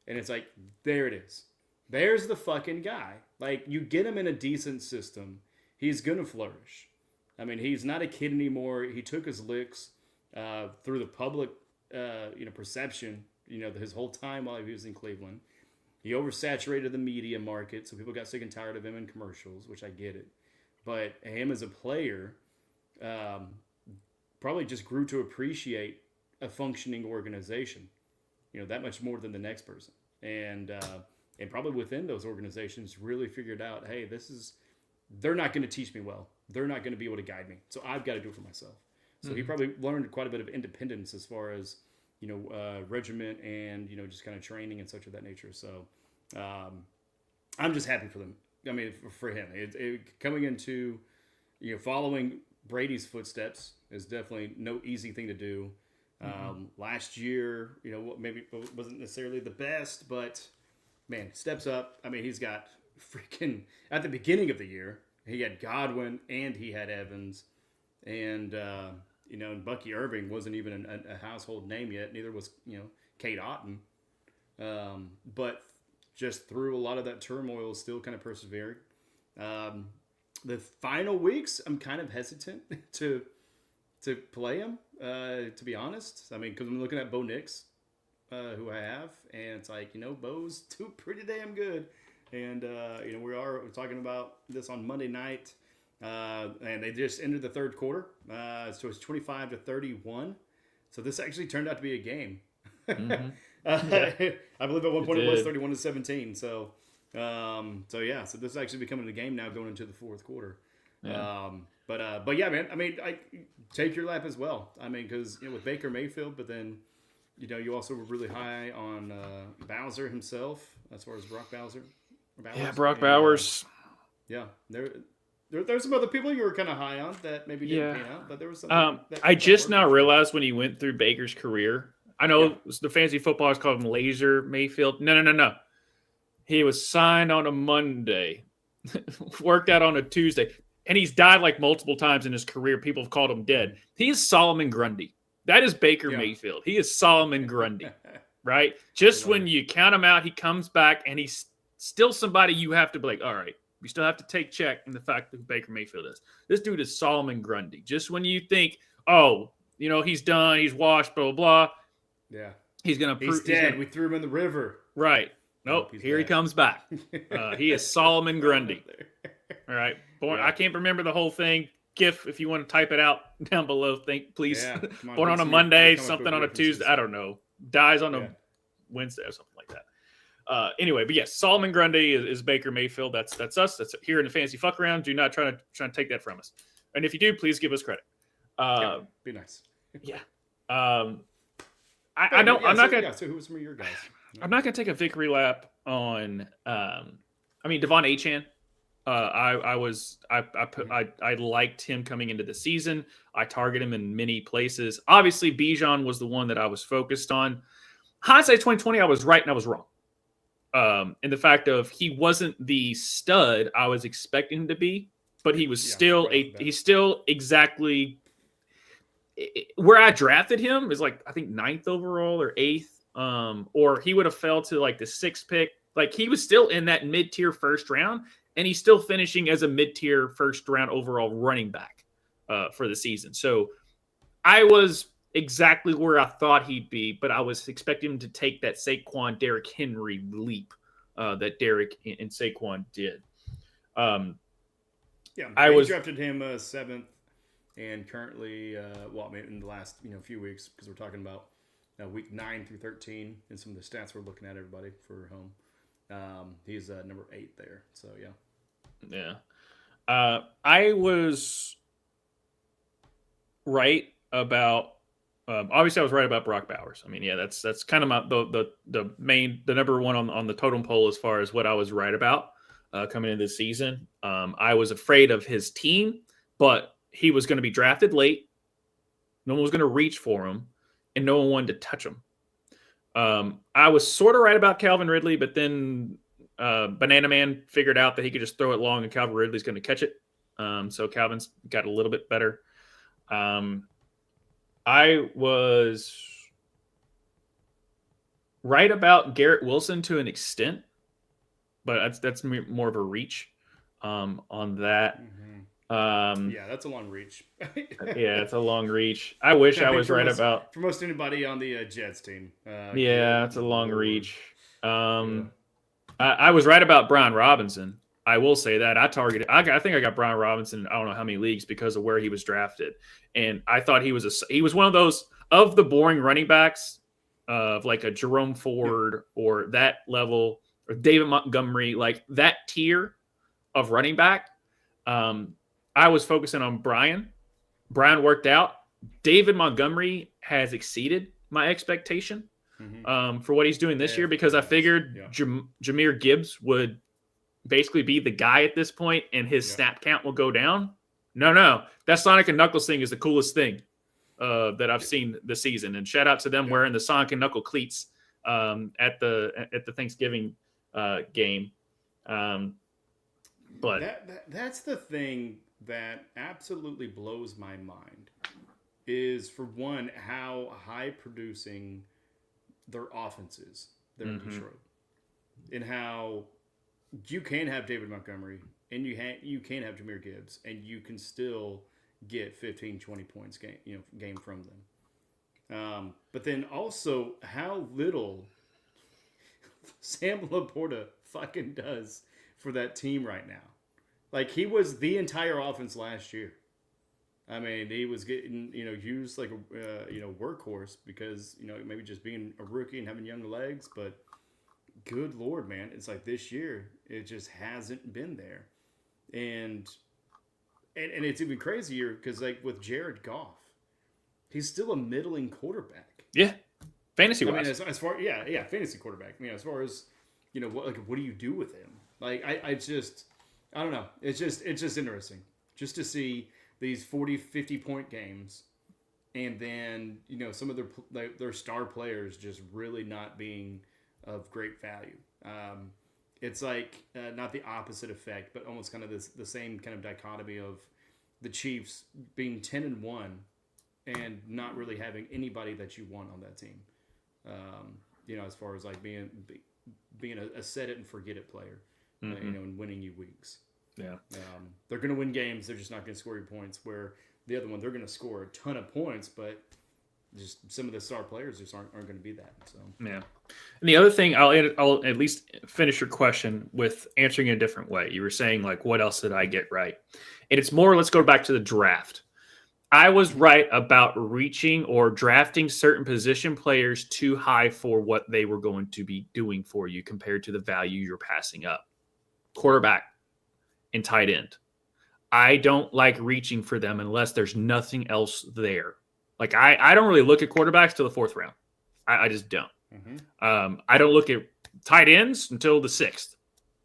And it's like, there it is. There's the fucking guy. Like, you get him in a decent system, he's going to flourish. I mean, he's not a kid anymore. He took his licks through the public perception, his whole time while he was in Cleveland. He oversaturated the media market, so people got sick and tired of him in commercials, which I get it. But him as a player probably just grew to appreciate a functioning organization, that much more than the next person. And probably within those organizations really figured out, hey, they're not going to teach me well. They're not going to be able to guide me. So I've got to do it for myself. So he probably learned quite a bit of independence as far as, regiment and, just kind of training and such of that nature. So I'm just happy for them. I mean, for him, coming into, following Brady's footsteps is definitely no easy thing to do. Last year, maybe wasn't necessarily the best, but man, steps up. I mean, he's got freaking, at the beginning of the year, he had Godwin and he had Evans. And, and Bucky Irving wasn't even a household name yet. Neither was, Kate Otten. But just through a lot of that turmoil, still kind of persevering. The final weeks, I'm kind of hesitant to play him, to be honest. I mean, because I'm looking at Bo Nix, who I have, and it's like, Bo's too pretty damn good. And, we're talking about this on Monday night, and they just entered the third quarter. So it's 25-31. So this actually turned out to be a game. Mm-hmm. I believe at one point it was 31-17. So so this is actually becoming a game now going into the fourth quarter. Yeah. But yeah, man, I mean, I take your lap as well. I mean, because, with Baker Mayfield, but then, you also were really high on Bowser himself, as far as Brock Bowser. Yeah, Brock Bowers. Yeah, there's some other people you were kind of high on that maybe didn't pan out, but there was some. I just now realized when he went through Baker's career, I know the fancy footballers call him Laser Mayfield. No. He was signed on a Monday, worked out on a Tuesday, and he's died like multiple times in his career. People have called him dead. He is Solomon Grundy. That is Baker Mayfield. He is Solomon Grundy, right? Just when you count him out, he comes back, and he's still somebody you have to be like, all right, we still have to take check in the fact that Baker Mayfield is. This dude is Solomon Grundy. Just when you think, he's done, he's washed, blah, blah, blah. Yeah. He's dead. We threw him in the river. Right. Nope. Here he comes back. He is Solomon Grundy. All right. Born. I can't remember the whole thing. GIF, if you want to type it out down below, please. Yeah, Born on a Monday, something on a Tuesday. I don't know. Dies on a Wednesday or something like that. Anyway, but yes, Solomon Grundy is Baker Mayfield. That's us. That's here in the fantasy fuck around. Do not try to take that from us. And if you do, please give us credit. Be nice. Yeah. I'm not gonna. So who was some of your guys? I'm not gonna take a victory lap on. Devon Achane. I liked him coming into the season. I target him in many places. Obviously, Bijan was the one that I was focused on. Hindsight 2020, I was right and I was wrong. In the fact of he wasn't the stud I was expecting him to be, but he was he's still exactly where I drafted him is like, I think 9th overall or 8th, or he would have fell to like the 6th pick. Like he was still in that mid-tier first round, and he's still finishing as a mid-tier first round overall running back for the season. So I was exactly where I thought he'd be, but I was expecting him to take that Saquon Derrick Henry leap that Derrick and Saquon did. I drafted him 7th, and currently, in the last few weeks, because we're talking about week 9 through 13, and some of the stats we're looking at, everybody for home. He's number 8 there. So Yeah. I was right about. Obviously, I was right about Brock Bowers. I mean, yeah, that's kind of the number one on the totem pole as far as what I was right about coming into this season. I was afraid of his team, but he was going to be drafted late. No one was going to reach for him, and no one wanted to touch him. I was sort of right about Calvin Ridley, but then Banana Man figured out that he could just throw it long, and Calvin Ridley's going to catch it. So Calvin's got a little bit better. I was right about Garrett Wilson to an extent, but that's more of a reach on that. yeah, that's a long reach. Yeah, it's a long reach. I wish I was right about for most anybody on the Jets team. Yeah, it's a long reach. I was right about Brian Robinson. I will say that I think I got Brian Robinson in I don't know how many leagues because of where he was drafted, and I thought he was one of those of the boring running backs of like a Jerome Ford or that level or David Montgomery, like that tier of running back. I was focusing on Brian. Brian worked out. David Montgomery has exceeded my expectation for what he's doing this year because I figured Jahmyr Gibbs would basically be the guy at this point and his snap count will go down. No. That Sonic and Knuckles thing is the coolest thing that I've seen this season. And shout out to them wearing the Sonic and Knuckle cleats at the Thanksgiving game. But that's the thing that absolutely blows my mind is, for one, how high producing their offense is there in Detroit, and how you can have David Montgomery and you can have Jahmyr Gibbs and you can still get 15, 20 points game from them. But then also how little Sam Laporta fucking does for that team right now. Like, he was the entire offense last year. I mean, he was getting, used like a, workhorse because, maybe just being a rookie and having young legs. But good Lord, man, it's like this year, it just hasn't been there. And it's even crazier because, like, with Jared Goff, he's still a middling quarterback. Yeah, fantasy-wise. I mean, as far, fantasy quarterback. I mean, as far as, what do you do with him? Like, I don't know. It's just interesting just to see these 40, 50-point games, and then some of their star players just really not being of great value. It's like not the opposite effect, but almost kind of the same kind of dichotomy of the Chiefs being 10-1 and not really having anybody that you want on that team. As far as like being a set it and forget it player. And winning you weeks. Yeah. They're going to win games. They're just not going to score you points. Where the other one, they're going to score a ton of points, but just some of the star players just aren't going to be that. So yeah. And the other thing, I'll at least finish your question with answering in a different way. You were saying, like, what else did I get right? And it's more, let's go back to the draft. I was right about reaching or drafting certain position players too high for what they were going to be doing for you compared to the value you're passing up. Quarterback and tight end. I don't like reaching for them unless there's nothing else there. Like, I don't really look at quarterbacks till the 4th round. I just don't. I don't look at tight ends until the 6th.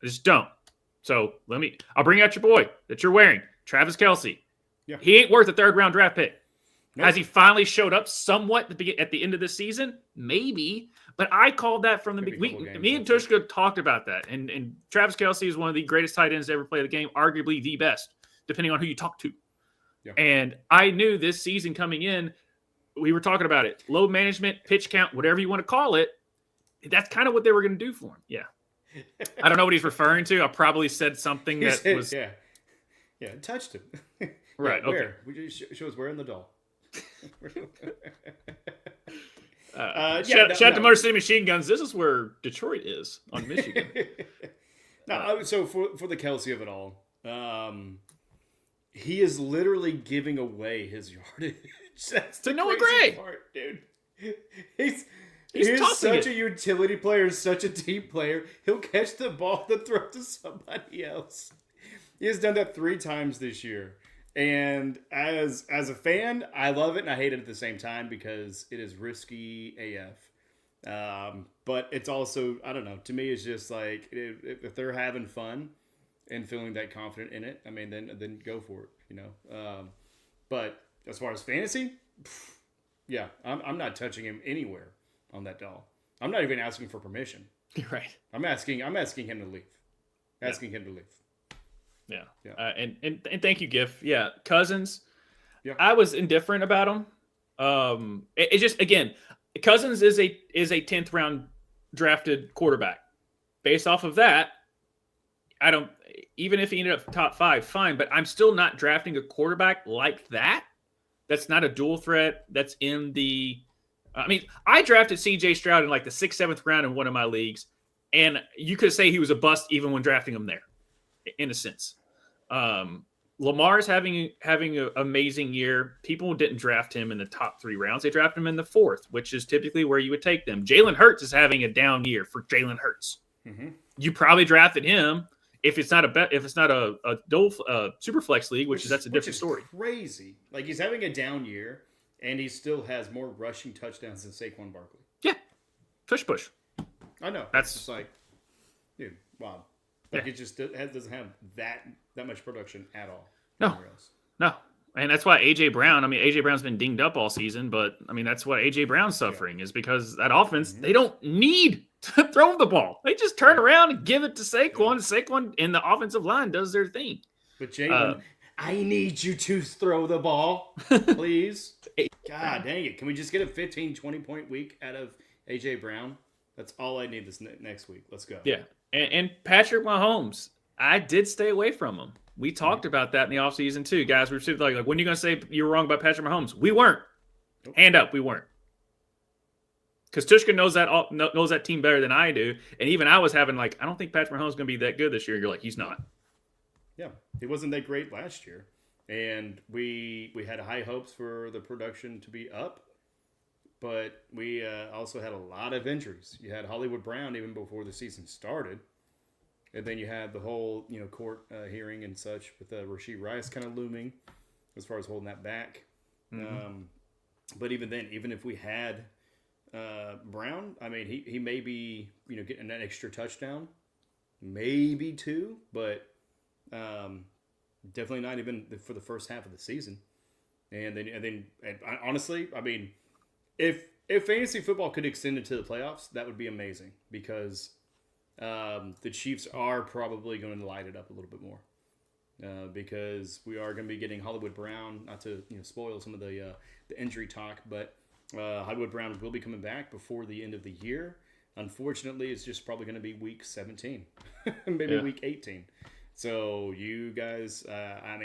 I just don't. So I'll bring out your boy that you're wearing, Travis Kelce. Yeah. He ain't worth a 3rd round draft pick. Nope. Has he finally showed up somewhat at the end of this season? Maybe. But I called that from the beginning. Me and Tvshka talked about that. And Travis Kelce is one of the greatest tight ends to ever play the game, arguably the best, depending on who you talk to. Yeah. And I knew this season coming in, we were talking about it. Load management, pitch count, whatever you want to call it. That's kind of what they were going to do for him. Yeah. I don't know what he's referring to. I probably said something that was... Yeah, touched him. Right, okay. Where? Show us where in the doll. Shout out to Motor City Machine Guns. This is where Detroit is on Michigan. So for the Kelce of it all, he is literally giving away his yardage. That's to Noah Gray, part, dude. He's tossing such it. a utility player, such a team player. He'll catch the ball to throw to somebody else. He has done that 3 times this year. And as a fan, I love it and I hate it at the same time because it is risky AF. But it's also, I don't know, to me it's just like if they're having fun and feeling that confident in it, I mean, then go for it, you know. But as far as fantasy, yeah, I'm not touching him anywhere on that doll. I'm not even asking for permission. Right. I'm asking him to leave. Asking him to leave. Yeah. Yeah. And thank you, Giff. Yeah. Cousins. Yeah. I was indifferent about him. It just, again, Cousins is a 10th round drafted quarterback. Based off of that, even if he ended up top 5, fine, but I'm still not drafting a quarterback like that. That's not a dual threat. That's in the, I drafted CJ Stroud in like the 6th, 7th round in one of my leagues. And you could say he was a bust even when drafting him there, in a sense. Lamar's having an amazing year. People didn't draft him in the top 3 rounds. They drafted him in the 4th, which is typically where you would take them. Jalen Hurts is having a down year for Jalen Hurts. Mm-hmm. You probably drafted him if it's not a dual super flex league, that's a different story. Crazy. Like he's having a down year, and he still has more rushing touchdowns than Saquon Barkley. Yeah, push. I know. That's just like, dude, wow. Like it just doesn't have that much production at all. No. And that's why A.J. Brown, A.J. Brown's been dinged up all season, but, that's what A.J. Brown's suffering is because that offense, they don't need to throw the ball. They just turn around and give it to Saquon. Saquon and the offensive line does their thing. But Jalen, I need you to throw the ball, please. God dang it. Can we just get a 15, 20-point week out of A.J. Brown? That's all I need this next week. Let's go. Yeah. And Patrick Mahomes, I did stay away from him. We talked about that in the offseason too, guys. We were like, when are you going to say you were wrong about Patrick Mahomes? We weren't. Nope. Hand up, we weren't. Because Tvshka knows that team better than I do. And even I was having I don't think Patrick Mahomes is going to be that good this year. You're like, he's not. Yeah, he wasn't that great last year. And we had high hopes for the production to be up. But we also had a lot of injuries. You had Hollywood Brown even before the season started. And then you had the whole, court hearing and such with Rashee Rice kind of looming as far as holding that back. Mm-hmm. But even then, even if we had Brown, he may be, getting an extra touchdown, maybe 2, but definitely not even for the first half of the season. And honestly, if fantasy football could extend into the playoffs, that would be amazing because the Chiefs are probably going to light it up a little bit more because we are going to be getting Hollywood Brown. Not to spoil some of the injury talk, but Hollywood Brown will be coming back before the end of the year. Unfortunately, it's just probably going to be week 17, maybe week 18. So you guys,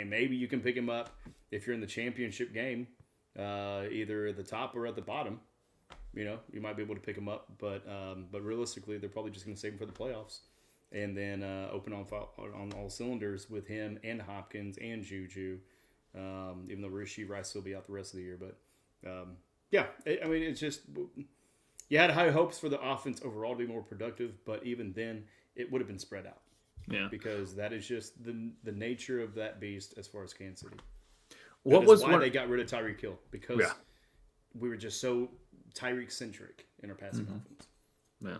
maybe you can pick him up if you're in the championship game, either at the top or at the bottom. You might be able to pick them up, but realistically, they're probably just going to save him for the playoffs, and then open on all cylinders with him and Hopkins and Juju. Even though Rashee Rice will be out the rest of the year, but it's just you had high hopes for the offense overall to be more productive, but even then, it would have been spread out. Yeah, because that is just the nature of that beast as far as Kansas City. That is why they got rid of Tyreek Hill because we were just so Tyreek-centric in our passing offense. Yeah.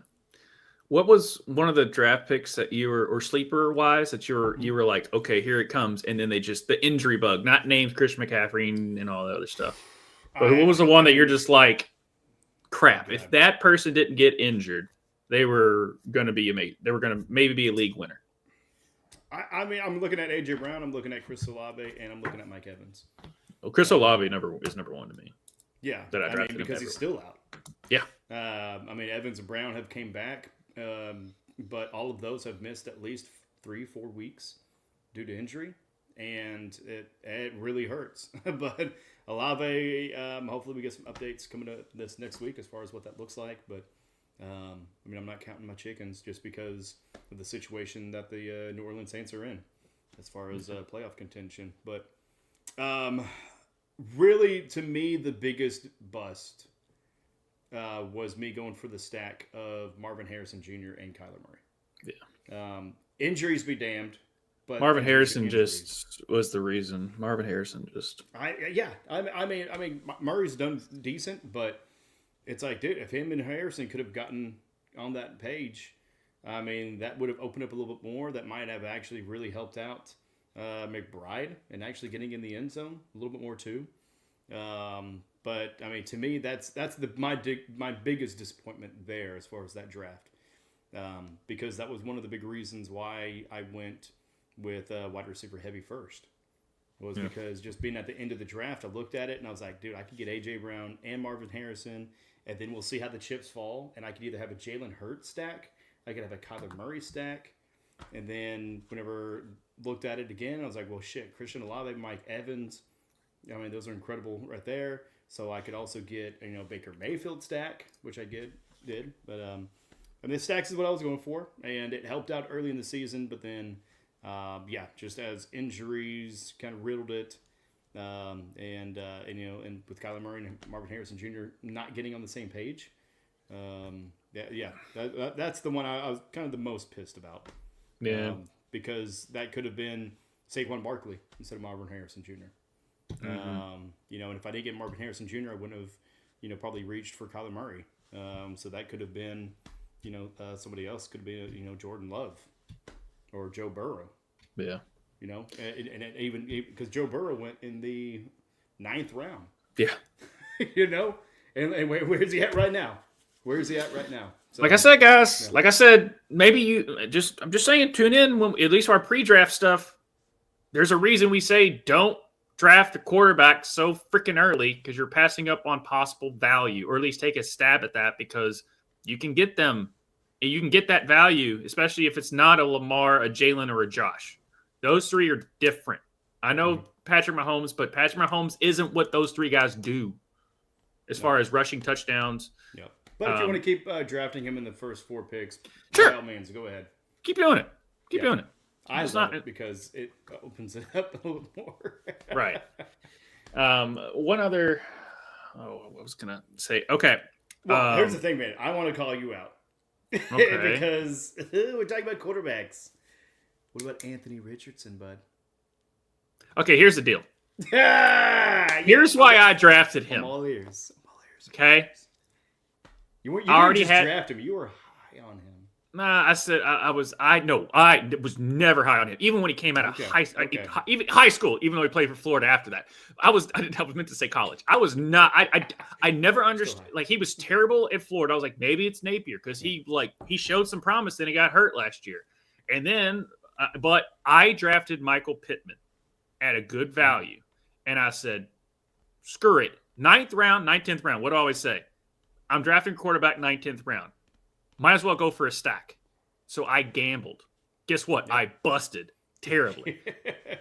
What was one of the draft picks that you were, or sleeper-wise, that you were like, okay, here it comes, and then the injury bug, not named Christian McCaffrey and all the other stuff. But what was the one that you're just like, crap, if that person didn't get injured, they were going to be amazing. They were going to maybe be a league winner. I'm looking at A.J. Brown, I'm looking at Chris Olave, and I'm looking at Mike Evans. Well, Chris Olave is number 1 to me. Yeah, because he's still out. Yeah. Evans and Brown have came back, but all of those have missed at least 3-4 weeks due to injury, and it really hurts. But Olave, hopefully we get some updates coming up this next week as far as what that looks like. But I'm not counting my chickens just because of the situation that the New Orleans Saints are in as far as playoff contention. But really, to me, the biggest bust was me going for the stack of Marvin Harrison Jr. and Kyler Murray. Yeah. Injuries be damned, but Marvin Harrison injuries. just was the reason. Marvin Harrison just. I mean, Murray's done decent, but it's like, dude, if him and Harrison could have gotten on that page, I mean, that would have opened up a little bit more. That might have actually really helped out McBride and actually getting in the end zone a little bit more too. But I mean, to me, that's my biggest disappointment there as far as that draft, because that was one of the big reasons why I went with wide receiver heavy first. Was because just being at the end of the draft, I looked at it and I was like, dude, I could get AJ Brown and Marvin Harrison, and then we'll see how the chips fall. And I could either have a Jalen Hurts stack, I could have a Kyler Murray stack, and then whenever looked at it again, I was like, well, shit, Christian Olave, Mike Evans. I mean, those are incredible right there. So I could also get, Baker Mayfield stack, which I did. But I mean, the stacks is what I was going for, and it helped out early in the season. But then, just as injuries kind of riddled it, and with Kyler Murray and Marvin Harrison Jr. not getting on the same page, that's the one I was kind of the most pissed about. Yeah, because that could have been Saquon Barkley instead of Marvin Harrison Jr. And if I didn't get Marvin Harrison Jr., I wouldn't have, probably reached for Kyler Murray. So that could have been, somebody else could have been, Jordan Love or Joe Burrow. Yeah. And even because Joe Burrow went in the 9th round. Yeah. And where's he at right now? So, like I said, guys, like I said, maybe I'm just saying, tune in when at least our pre-draft stuff. There's a reason we say don't draft the quarterback so freaking early, because you're passing up on possible value, or at least take a stab at that, because you can get them. You can get that value, especially if it's not a Lamar, a Jalen, or a Josh. Those three are different. I know Patrick Mahomes, but Patrick Mahomes isn't what those three guys do as far as rushing touchdowns. Yep. But if you want to keep drafting him in the first 4 picks, sure, by all means, go ahead. Keep doing it. Keep doing it. I love it because it opens it up a little more. Right. One other. Oh, I was gonna say. Okay. Well, here's the thing, man. I want to call you out. Okay. Because we're talking about quarterbacks. What about Anthony Richardson, bud? Okay, here's the deal. Here's why I drafted him. I'm all ears. Okay. You didn't just draft him. You were high on him. Nah, I said I was never high on him. Even when he came out of even high school, even though he played for Florida after that. I was meant to say college. I was not. I never understood. Like, he was terrible at Florida. I was like, maybe it's Napier, because he showed some promise, then he got hurt last year. And then, but I drafted Michael Pittman at a good value, and I said, screw it. 9th round, 10th round. What do I always say? I'm drafting quarterback 9th, 10th round. Might as well go for a stack. So I gambled. Guess what? I busted terribly.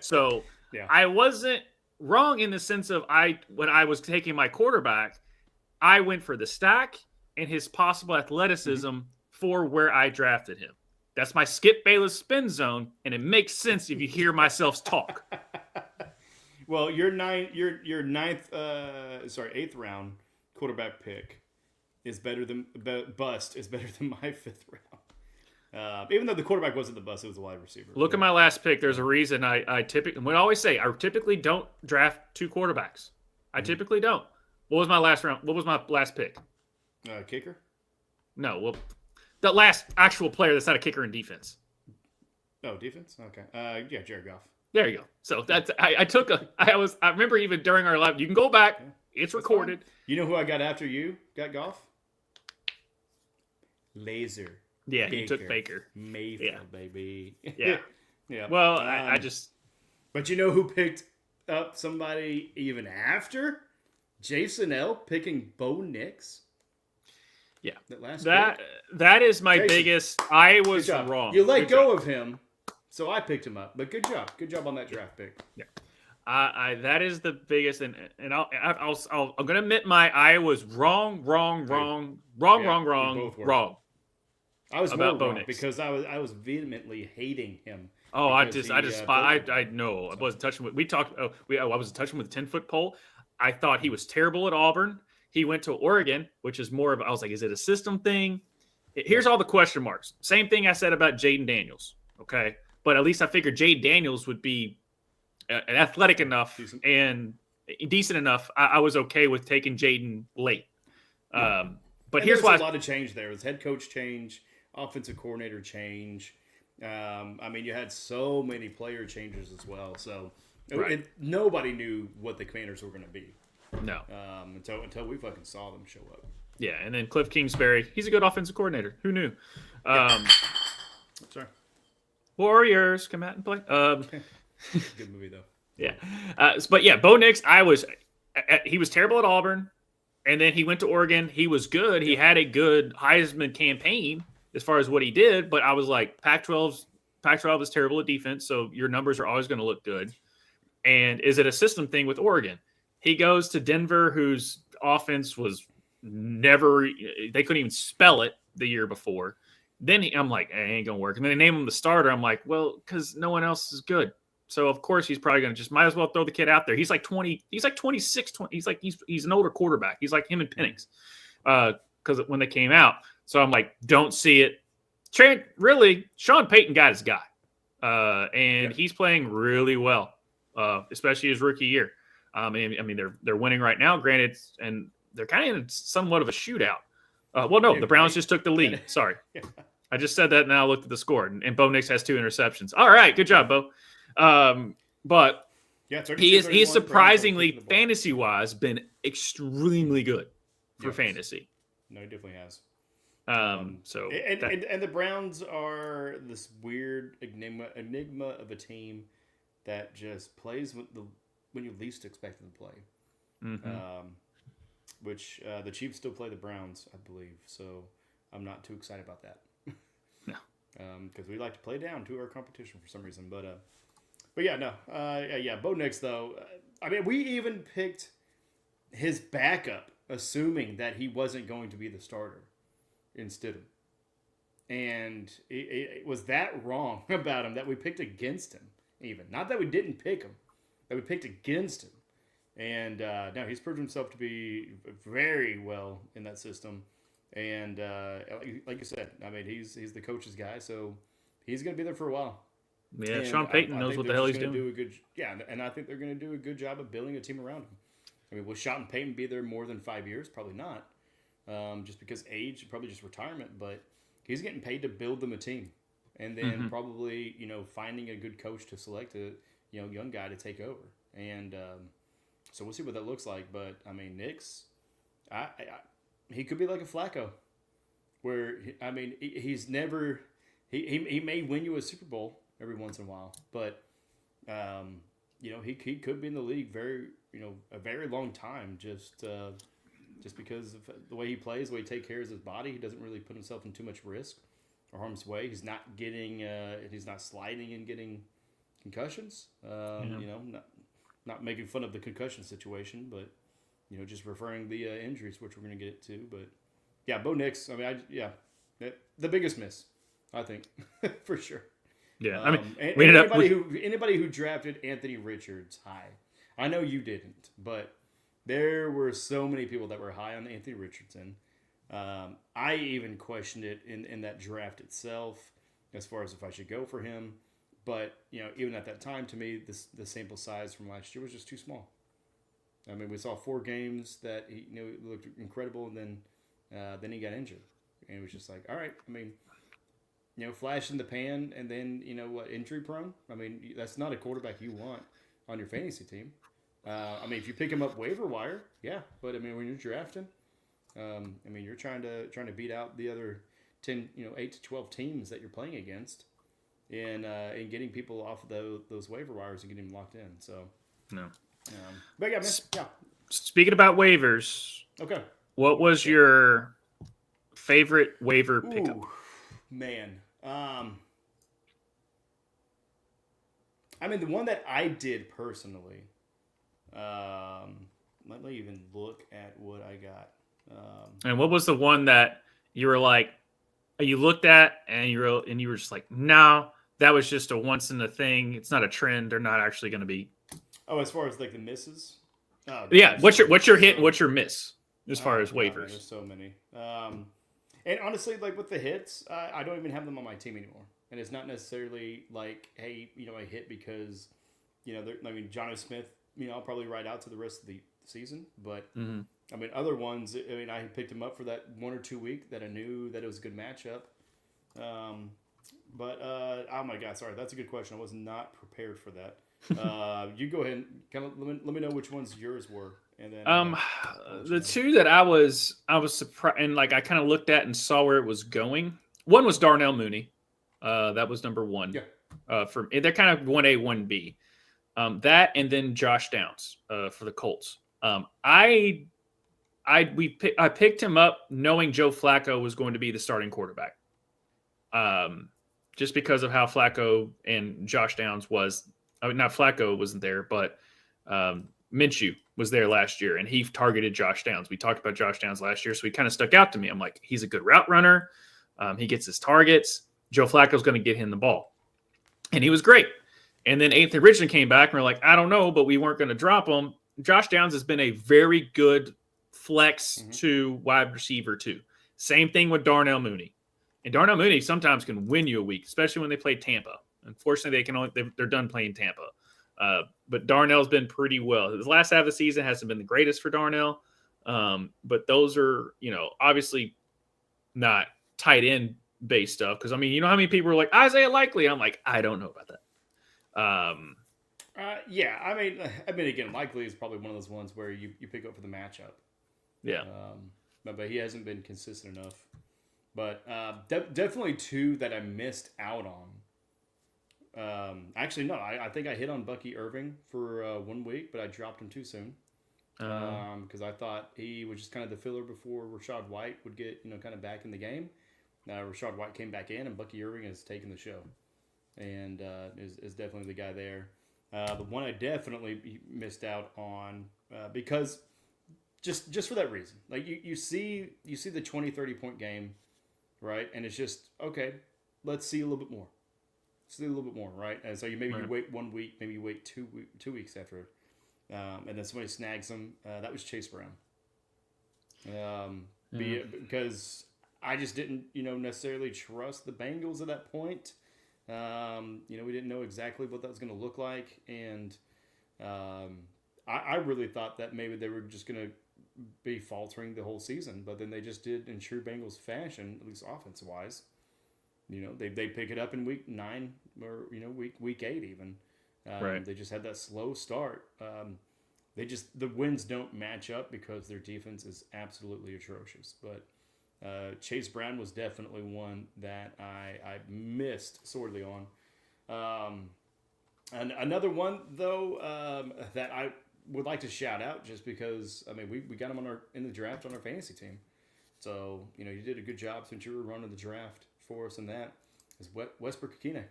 So I wasn't wrong in the sense of when I was taking my quarterback, I went for the stack and his possible athleticism for where I drafted him. That's my Skip Bayless spin zone, and it makes sense if you hear myself talk. Well, your 8th round quarterback pick is better than bust is better than my 5th round. Even though the quarterback wasn't the bust, it was a wide receiver. Look at my last pick. There's a reason I typically don't draft 2 quarterbacks. I typically don't. What was my last round? What was my last pick? Kicker? No, well, the last actual player that's not a kicker in defense. Oh, defense? Okay. Jared Goff. There you go. So that's I remember even during our live. You can go back. Yeah, it's recorded. Fine. You know who I got after you got Goff? Laser. Yeah, he took Baker Mayfield, baby. Yeah. Yeah. Well, I just. But you know who picked up somebody even after? Jason L. picking Bo Nix. Yeah. That is my biggest. I was wrong. You let go of him, so I picked him up. But good job. Good job on that draft pick. Yeah. That is the biggest, and I'm gonna admit I was wrong. I was about more Bo wrong Nix because I was vehemently hating him. Oh, I wasn't touching with. I wasn't touching with a 10-foot pole. I thought he was terrible at Auburn. He went to Oregon, which is more of, I was like, is it a system thing? Here's all the question marks. Same thing I said about Jaden Daniels. Okay. But at least I figured Jaden Daniels would be athletic enough and decent enough. I was okay with taking Jaden late. But and here's why. A lot of change there. It was head coach change, offensive coordinator change. I mean, you had so many player changes as well. So nobody knew what the Commanders were going to be. No. Until we fucking saw them show up. Yeah, and then Cliff Kingsbury, he's a good offensive coordinator. Who knew? Sorry. Warriors, come out and play. Good movie, though. Yeah. But yeah, Bo Nix, he was terrible at Auburn, and then he went to Oregon. He was good. He had a good Heisman campaign as far as what he did, but I was like, Pac-12 is terrible at defense, so your numbers are always going to look good. And is it a system thing with Oregon? He goes to Denver, whose offense was never – they couldn't even spell it the year before. Then I'm like, it ain't going to work. And then they name him the starter. I'm like, well, because no one else is good. So, of course, he's probably going to just might as well throw the kid out there. He's like 20. He's like 26. 20, he's an older quarterback. He's like him and Penix because when they came out. So I'm like, don't see it. Really, Sean Payton got his guy. And he's playing really well, especially his rookie year. I mean, they're winning right now, granted, and they're kind of in somewhat of a shootout. The Browns just took the lead. Sorry. I just said that, and now I looked at the score, and Bo Nix has 2 interceptions. All right, good job, Bo. But he's surprisingly, fantasy-wise, been extremely good for fantasy. No, he definitely has. And the Browns are this weird enigma of a team that just plays when you least expect them to play. Mm-hmm. Which the Chiefs still play the Browns, I believe. So I'm not too excited about that. No, because we like to play down to our competition for some reason. But yeah, no, Bo Nix though. I mean, we even picked his backup, assuming that he wasn't going to be the starter instead of. And it was that wrong about him that we picked against him. Even not that we didn't pick him, that we picked against him. And no, he's proved himself to be very well in that system. And like you said, I mean, he's the coach's guy, so he's going to be there for a while. Yeah, and Sean Payton knows what the hell he's doing. And I think they're going to do a good job of building a team around him. I mean, will Sean Payton be there more than 5 years? Probably not. Just because age, probably just retirement. But he's getting paid to build them a team. And then probably, finding a good coach to select a young guy to take over. And so we'll see what that looks like. But, I mean, Nix, he could be like a Flacco. Where, he's never – he may win you a Super Bowl every once in a while. But, he could be in the league a very long time just because of the way he plays, the way he takes care of his body. He doesn't really put himself in too much risk or harm's way. He's not he's not sliding and getting concussions. Not making fun of the concussion situation, but just referring the injuries, which we're going to get to. But yeah, Bo Nix. I mean, the biggest miss, I think, for sure. Yeah, anybody who drafted Anthony Richards high. I know you didn't, but there were so many people that were high on Anthony Richardson. I even questioned it in that draft itself as far as if I should go for him. But, even at that time, to me, the sample size from last year was just too small. I mean, we saw 4 games that he looked incredible, and then he got injured. And it was just like, all right, I mean, flash in the pan, and then, injury prone? I mean, that's not a quarterback you want on your fantasy team. If you pick him up waiver wire, yeah. But, when you're drafting, you're trying to beat out the other 10, 8 to 12 teams that you're playing against. And getting people off of those waiver wires and getting them locked in. So no. But yeah, man. Yeah. Speaking about waivers, okay. What was your favorite waiver pickup? Man, the one that I did personally. Let me even look at what I got. And what was the one that you were like? You looked at and you were just like, no, that was just a once in a thing. It's not a trend. They're not actually going to be. Oh, as far as like the misses. Oh, yeah. What's your hit and what's your miss? as far as God, man, waivers. there's so many. And honestly, like with the hits, I don't even have them on my team anymore. And it's not necessarily like, hey, I hit because, Jono Smith, I'll probably ride out to the rest of the season. But, other ones, I picked him up for that 1 or 2 week that I knew that it was a good matchup. Oh my God, sorry, that's a good question. I was not prepared for that. You go ahead and kind of let me know which ones yours were. And then the two that I was surprised, and like I kind of looked at and saw where it was going. One was Darnell Mooney. That was number one. Yeah. They're kind of 1A, 1B. That and then Josh Downs for the Colts. I picked him up knowing Joe Flacco was going to be the starting quarterback. Just because of how Flacco and Josh Downs was. I mean, not Flacco wasn't there, but Minshew was there last year, and he targeted Josh Downs. We talked about Josh Downs last year, so he kind of stuck out to me. I'm like, he's a good route runner. He gets his targets. Joe Flacco's going to get him the ball. And he was great. And then Anthony Richardson came back, and we're like, I don't know, but we weren't going to drop him. Josh Downs has been a very good flex to wide receiver too. Same thing with Darnell Mooney. And Darnell Mooney sometimes can win you a week, especially when they play Tampa. Unfortunately, they're done playing Tampa. But Darnell's been pretty well. His last half of the season hasn't been the greatest for Darnell. But those are, obviously not tight end based stuff. Because, how many people are like, Isaiah Likely? I'm like, I don't know about that. Yeah, again, Likely is probably one of those ones where you pick up for the matchup. Yeah. But he hasn't been consistent enough. But definitely two that I missed out on. Actually, no, I think I hit on Bucky Irving for 1 week, but I dropped him too soon. Because I thought he was just kind of the filler before Rachaad White would get, kind of back in the game. Rachaad White came back in, and Bucky Irving has taken the show. And is definitely the guy there. The one I definitely missed out on because just for that reason. Like you see the 20, 30-point game, right? And it's just, okay, let's see a little bit more. See a little bit more, right? And so you wait 1 week, maybe you wait 2 weeks after it. And then somebody snags them. That was Chase Brown. Because I just didn't, necessarily trust the Bengals at that point. We didn't know exactly what that was going to look like. And I really thought that maybe they were just going to be faltering the whole season. But then they just did in true Bengals fashion, at least offense-wise. They pick it up in week 9 or, week 8 even. Right. They just had that slow start. The wins don't match up because their defense is absolutely atrocious. But Chase Brown was definitely one that I missed sorely on. And another one, though, that I would like to shout out just because, we got him in the draft on our fantasy team. So, you did a good job since you were running the draft for us in that, is Westbrook Akine.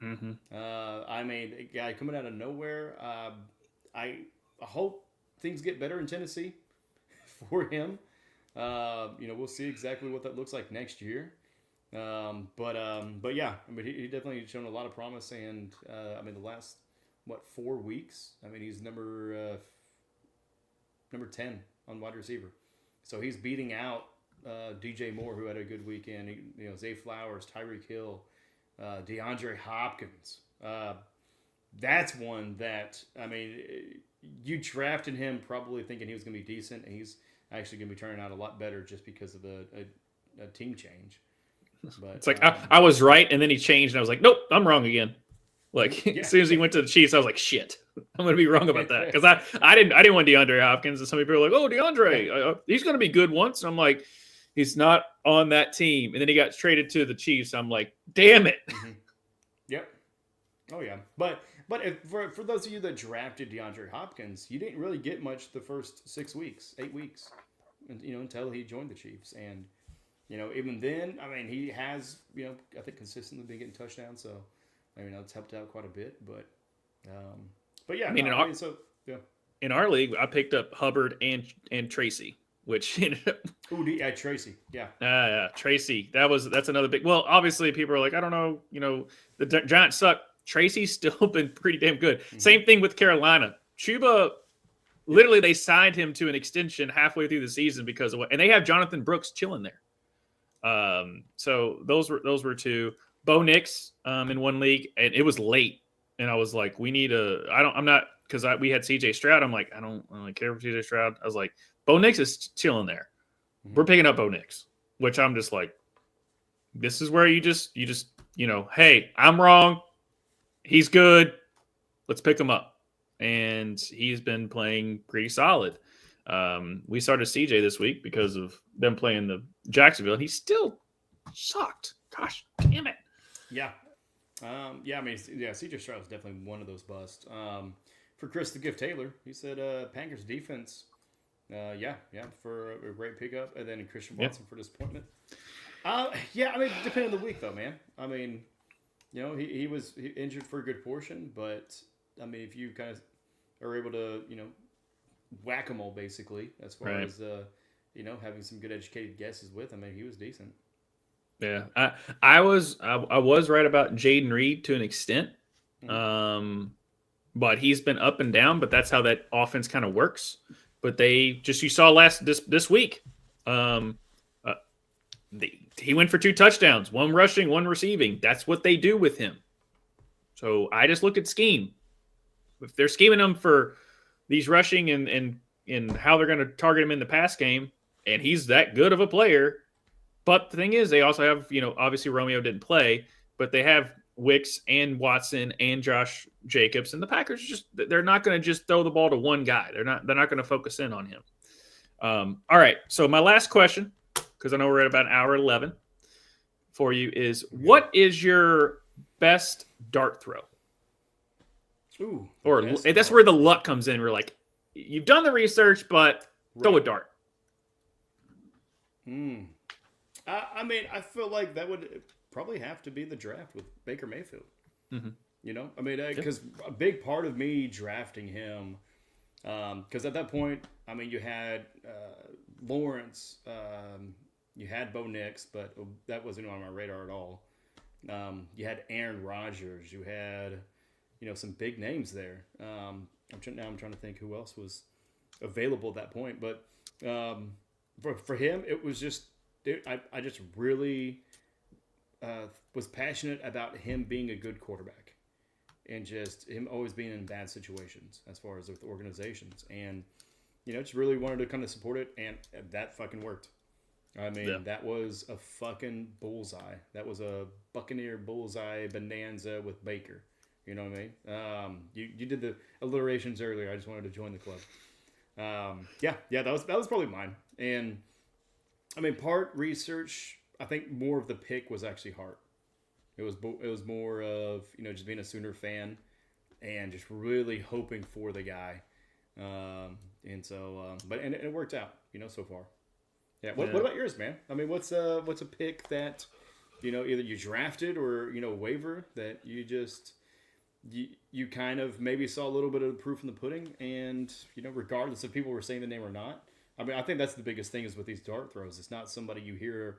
A guy coming out of nowhere. I hope things get better in Tennessee for him. We'll see exactly what that looks like next year. But yeah, he definitely shown a lot of promise, and the last 4 weeks, he's number 10 on wide receiver, so he's beating out DJ Moore, who had a good weekend. Zay Flowers, Tyreek Hill, DeAndre Hopkins. That's one that you drafted him probably thinking he was going to be decent, and he's actually going to be turning out a lot better just because of a team change. But it's like I was right, and then he changed, and I was like, nope, I'm wrong again. Like as soon as he went to the Chiefs, I was like, shit, I'm going to be wrong about that, because I didn't want DeAndre Hopkins, and some people are like, oh, DeAndre, he's going to be good once. And I'm like, he's not on that team, and then he got traded to the Chiefs. I'm like, damn it. Yep. Oh yeah, but for those of you that drafted DeAndre Hopkins, you didn't really get much the first 6 weeks, 8 weeks, until he joined the Chiefs. And even then, he has I think consistently been getting touchdowns, so that's helped out quite a bit. But yeah, in our league, I picked up Hubbard and Tracy, which ended up. Oh, yeah, Tracy, yeah. Yeah, Tracy. That's another big. Well, obviously, people are like, I don't know. The Giants suck. Tracy's still been pretty damn good. Same thing with Carolina. Chuba literally they signed him to an extension halfway through the season because of what, and they have Jonathan Brooks chilling there. So those were two. Bo Nix in one league, and it was late, and I was like, we need I'm not because we had CJ Stroud. I'm like, I don't really care for CJ Stroud. I was like, Bo Nix is chilling there. Mm-hmm. We're picking up Bo Nix, which I'm just like, this is where you just hey, I'm wrong. He's good. Let's pick him up. And he's been playing pretty solid. We started CJ this week because of them playing the Jacksonville, and he still sucked. Gosh, damn it. Yeah. CJ Stroud is definitely one of those busts. For Chris the Gift Taylor, he said Packers defense, for a great pickup. And then Christian Watson for disappointment. Depending on the week, though, man. I mean, he was injured for a good portion, but, I mean, if you kind of are able to, whack-a-mole, basically, as far as, having some good educated guesses with, I mean, he was decent. Yeah. I was right about Jaden Reed to an extent, but he's been up and down, but that's how that offense kind of works. But you saw this week, he went for 2 touchdowns, 1 rushing, 1 receiving. That's what they do with him. So I just look at scheme. If they're scheming him for these rushing and how they're going to target him in the pass game, and he's that good of a player. But the thing is, they also have, obviously Romeo didn't play, but they have Wicks and Watson and Josh Jacobs, and the Packers they're not going to just throw the ball to one guy. They're not going to focus in on him. All right. So my last question, because I know we're at about an hour 11 for you, is what is your best dart throw? Ooh, or that's where the luck comes in. We're like, you've done the research, but throw a dart. I feel like that would probably have to be the draft with Baker Mayfield. Mm-hmm. Because a big part of me drafting him, because at that point, I mean, you had Lawrence, you had Bo Nix, but that wasn't on my radar at all. You had Aaron Rodgers, you had, some big names there. I'm trying to think who else was available at that point, but for him, it was just. Dude, I just really was passionate about him being a good quarterback and just him always being in bad situations as far as with organizations. And, just really wanted to kind of support it, and that fucking worked. I mean, That was a fucking bullseye. That was a Buccaneer bullseye bonanza with Baker. You know what I mean? You did the alliterations earlier. I just wanted to join the club. That was probably mine. And I mean, part research. I think more of the pick was actually heart. It was more of just being a Sooner fan and just really hoping for the guy, and it worked out so far. Yeah. What about yours, man? I mean, what's a pick that either you drafted or waiver that you just you kind of maybe saw a little bit of proof in the pudding, and regardless if people were saying the name or not. I mean, I think that's the biggest thing is with these dart throws. It's not somebody you hear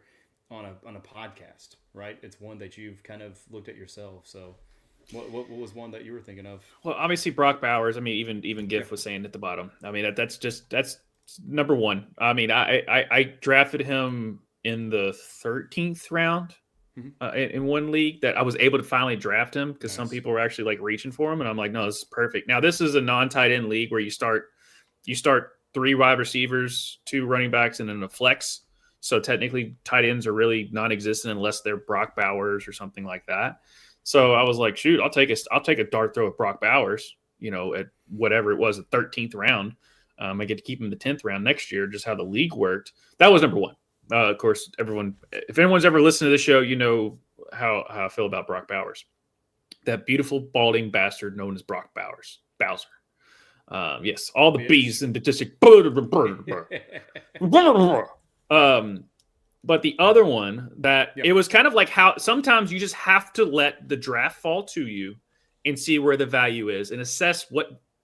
on a podcast, right? It's one that you've kind of looked at yourself. So, what was one that you were thinking of? Well, obviously Brock Bowers. I mean, even Giff was saying at the bottom. I mean, that's number one. I mean, I drafted him in the 13th round in one league that I was able to finally draft him because some people were actually like reaching for him, and I'm like, no, this is perfect. Now, this is a non-tight end league where you start 3 wide receivers, 2 running backs, and then a flex. So technically, tight ends are really non-existent unless they're Brock Bowers or something like that. So I was like, shoot, I'll take a dart throw at Brock Bowers. At whatever it was, the 13th round. I get to keep him the 10th round next year. Just how the league worked. That was number one. Of course, if anyone's ever listened to this show, you know how I feel about Brock Bowers. That beautiful balding bastard known as Brock Bowser. Yes, all the bees in the district. But the other one it was kind of like how sometimes you just have to let the draft fall to you and see where the value is and assess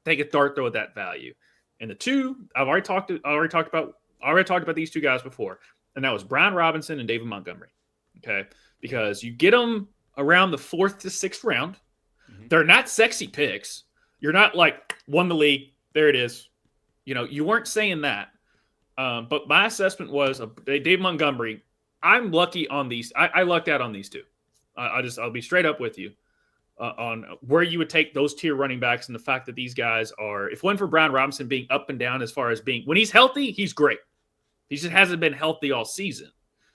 take a dart throw at that value. And the two I've already talked about these 2 guys before, and that was Brian Robinson and David Montgomery. Okay, because you get them around the 4th to 6th round. Mm-hmm. They're not sexy picks. You're not like won the league. There it is. You weren't saying that. But my assessment was Dave Montgomery. I'm lucky on these. I lucked out on these two. I'll be straight up with you on where you would take those tier running backs and the fact that these guys are, if one for Brian Robinson being up and down as far as being, when he's healthy, he's great. He just hasn't been healthy all season.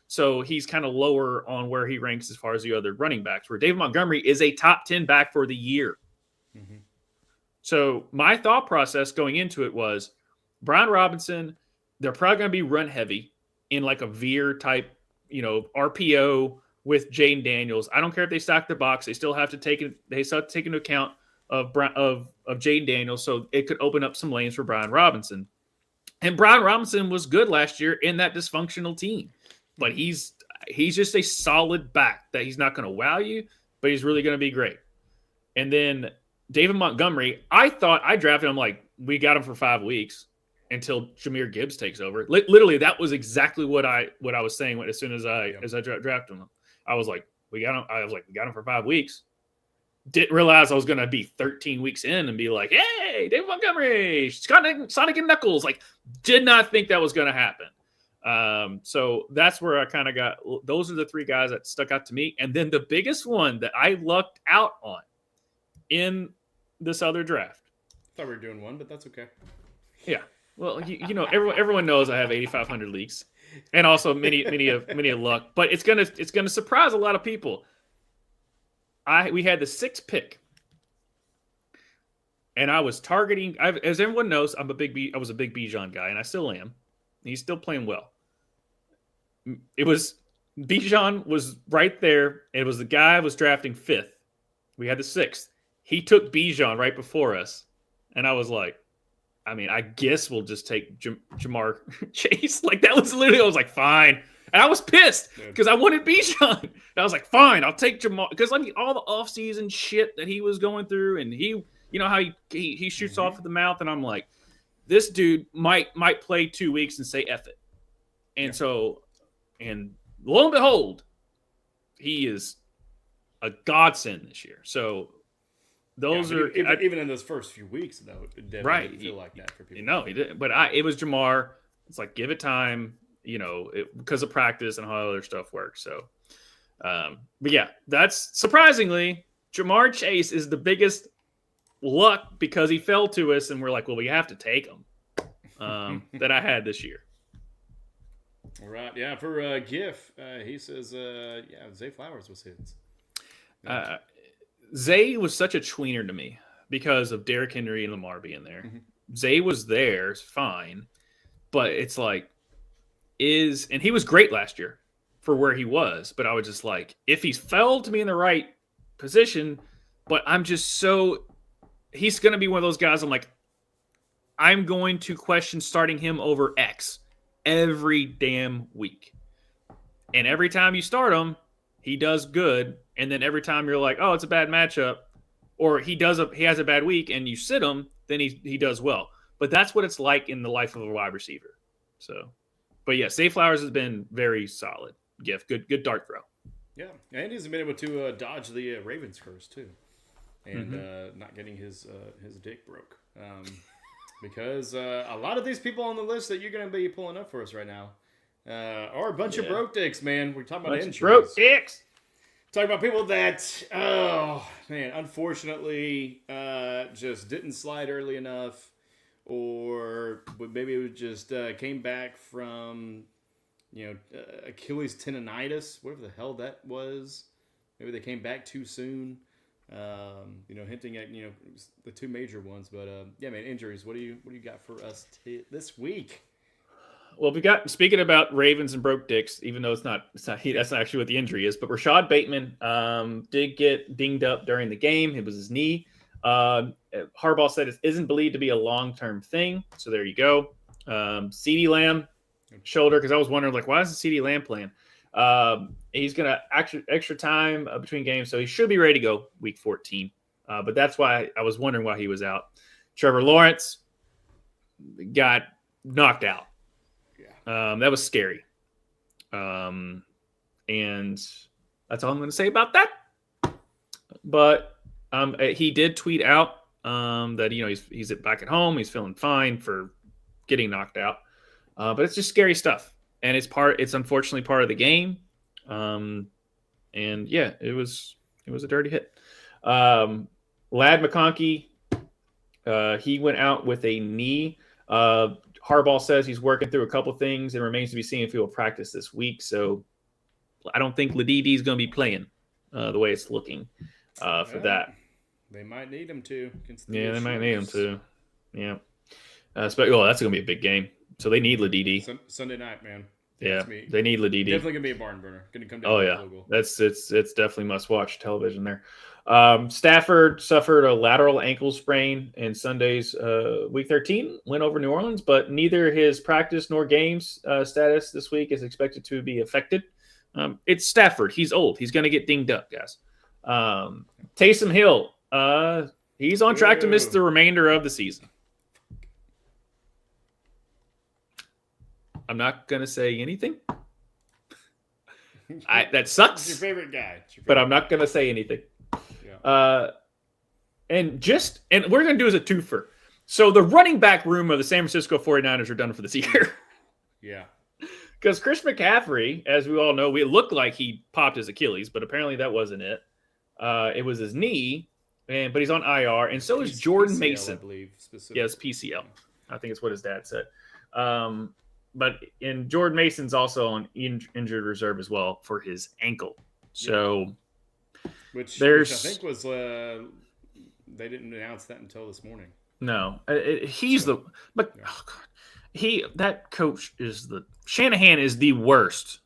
So he's kind of lower on where he ranks as far as the other running backs, where David Montgomery is a top 10 back for the year. Mm-hmm. So my thought process going into it was Brian Robinson, they're probably going to be run heavy in like a veer type, RPO with Jaden Daniels. I don't care if they stack the box. They still have to take into account of Jaden Daniels. So it could open up some lanes for Brian Robinson. And Brian Robinson was good last year in that dysfunctional team, but he's just a solid back that he's not going to wow you, but he's really going to be great. And then David Montgomery, I thought I drafted him like we got him for 5 weeks until Jahmyr Gibbs takes over. Literally, that was exactly what I was saying as soon as I drafted him. I was like, we got him for 5 weeks. Didn't realize I was going to be 13 weeks in and be like, hey, David Montgomery, Sonic and Knuckles. Like, did not think that was going to happen. So that's where I kind of got. Those are the 3 guys that stuck out to me. And then the biggest one that I lucked out on in this other draft. Thought we were doing one, but that's okay. Yeah. Well, everyone knows I have 8,500 leagues, and also many of luck. But it's gonna surprise a lot of people. We had the 6th pick, and I was targeting. As everyone knows, I was a big Bijan guy, and I still am. He's still playing well. Bijan was right there. It was the guy I was drafting 5th. We had the 6th. He took Bijan right before us, and I was like, I guess we'll just take Jamar Chase. Like, that was literally, I was like, fine. And I was pissed because I wanted Bijan. And I was like, fine, I'll take Jamar. Because, all the offseason shit that he was going through, and he, how he shoots off at the mouth, and I'm like, this dude might play 2 weeks and say F it. And so, and lo and behold, he is a godsend this year. So, even in those first few weeks, though, it definitely didn't feel like that for people. No, he didn't. But it was Jamar. It's like, give it time, because of practice and how other stuff works. So, but yeah, that's surprisingly Jamar Chase is the biggest luck because he fell to us, and we're like, well, we have to take him that I had this year. All right, yeah. For GIF, he says, Zay Flowers was his. Zay was such a tweener to me because of Derrick Henry and Lamar being there. Mm-hmm. Zay was there, it's fine, but it's like, and he was great last year for where he was, but I was just like, if he fell to me in the right position, but I'm just he's going to be one of those guys I'm like, I'm going to question starting him over X every damn week. And every time you start him, he does good. And then every time you're like, oh, it's a bad matchup, or he has a bad week and you sit him, then he does well. But that's what it's like in the life of a wide receiver. So, but yeah, Zay Flowers has been very solid. GIF, good dart throw. Yeah, and he's been able to dodge the Ravens curse too, and not getting his dick broke. Because a lot of these people on the list that you're going to be pulling up for us right now are a bunch of broke dicks, man. We're talking about injuries. Broke dicks. Talking about people that, unfortunately, just didn't slide early enough, or maybe it just came back from, Achilles tendonitis, whatever the hell that was. Maybe they came back too soon. Hinting at the 2 major ones, but injuries. What do you got for us this week? Well, we got, speaking about Ravens and broke dicks, even though that's not actually what the injury is, but Rashad Bateman did get dinged up during the game. It was his knee. Harbaugh said it isn't believed to be a long-term thing, so there you go. CeeDee Lamb, shoulder, because I was wondering, like, why isn't CeeDee Lamb playing? He's going to extra time between games, so he should be ready to go week 14. But that's why I was wondering why he was out. Trevor Lawrence got knocked out. That was scary. And that's all I'm going to say about that. But he did tweet out that he's back at home. He's feeling fine for getting knocked out. But it's just scary stuff, and it's unfortunately part of the game. And yeah, it was a dirty hit. Lad McConkey, he went out with a knee. Harbaugh says he's working through a couple things and remains to be seen if he will practice this week. So I don't think Ladidi is going to be playing the way it's looking for that. They might need him to. Yeah, they might need him to. Yeah. That's going to be a big game. So they need Ladidi. Sunday night, man. Yeah, they need Ladidi. Definitely going to be a barn burner. Going to come down. Oh, yeah. It's definitely must-watch television there. Stafford suffered a lateral ankle sprain in Sunday's Week 13 win over New Orleans, but neither his practice nor games status this week is expected to be affected. It's Stafford. He's old. He's going to get dinged up, guys. Taysom Hill, he's on track to miss the remainder of the season. I'm not going to say anything. That sucks. It's your favorite guy. But I'm not going to say anything. Yeah. And we're going to do as a twofer. So the running back room of the San Francisco 49ers are done for this year. Yeah. Because Chris McCaffrey, as we all know, it looked like he popped his Achilles, but apparently that wasn't it. It was his knee, but he's on IR, and so is Jordan PCL, Mason. I believe, specifically. Yes, PCL. I think it's what his dad said. But Jordan Mason's also on injured reserve as well for his ankle. So, which I think was they didn't announce that until this morning. No, that coach is Shanahan is the worst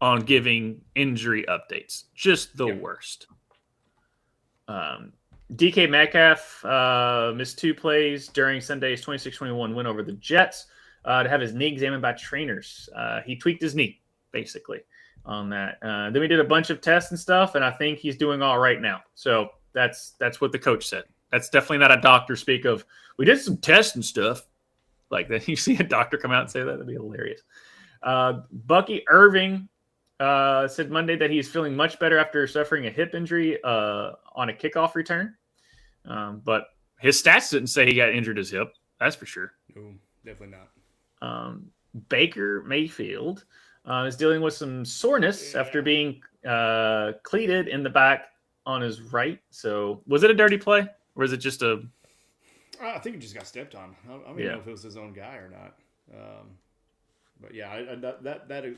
on giving injury updates. Just the worst. DK Metcalf missed 2 plays during Sunday's 26-21 win over the Jets to have his knee examined by trainers. He tweaked his knee, basically, on that. Then we did a bunch of tests and stuff, and I think he's doing all right now. So that's what the coach said. That's definitely not a doctor speak of, we did some tests and stuff. Like that, you see a doctor come out and say that, that'd be hilarious. Bucky Irving said Monday that he's feeling much better after suffering a hip injury on a kickoff return. But his stats didn't say he got injured his hip. That's for sure. No, definitely not. Baker Mayfield is dealing with some soreness after being cleated in the back on his right. So was it a dirty play or was it just a... I think he just got stepped on. I don't even know if it was his own guy or not. But yeah, that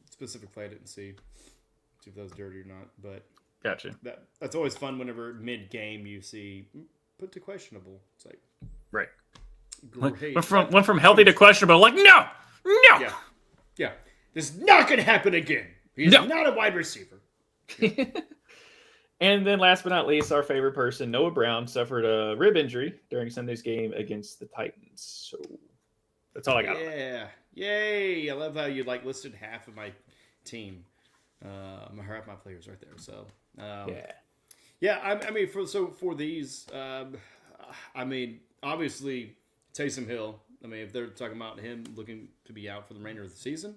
specific play I didn't see if that was dirty or not. But gotcha. That's always fun whenever mid-game you see put to questionable. It's like right. Great. Went from healthy to questionable. Like no. Yeah. This is not going to happen again. He's not a wide receiver. Yeah. And then last but not least, our favorite person, Noah Brown, suffered a rib injury during Sunday's game against the Titans. So that's all I got. Yeah. Yay. I love how you listed half of my team. Half my players right there. So yeah. I mean, for these, obviously Taysom Hill. I mean, if they're talking about him looking to be out for the remainder of the season,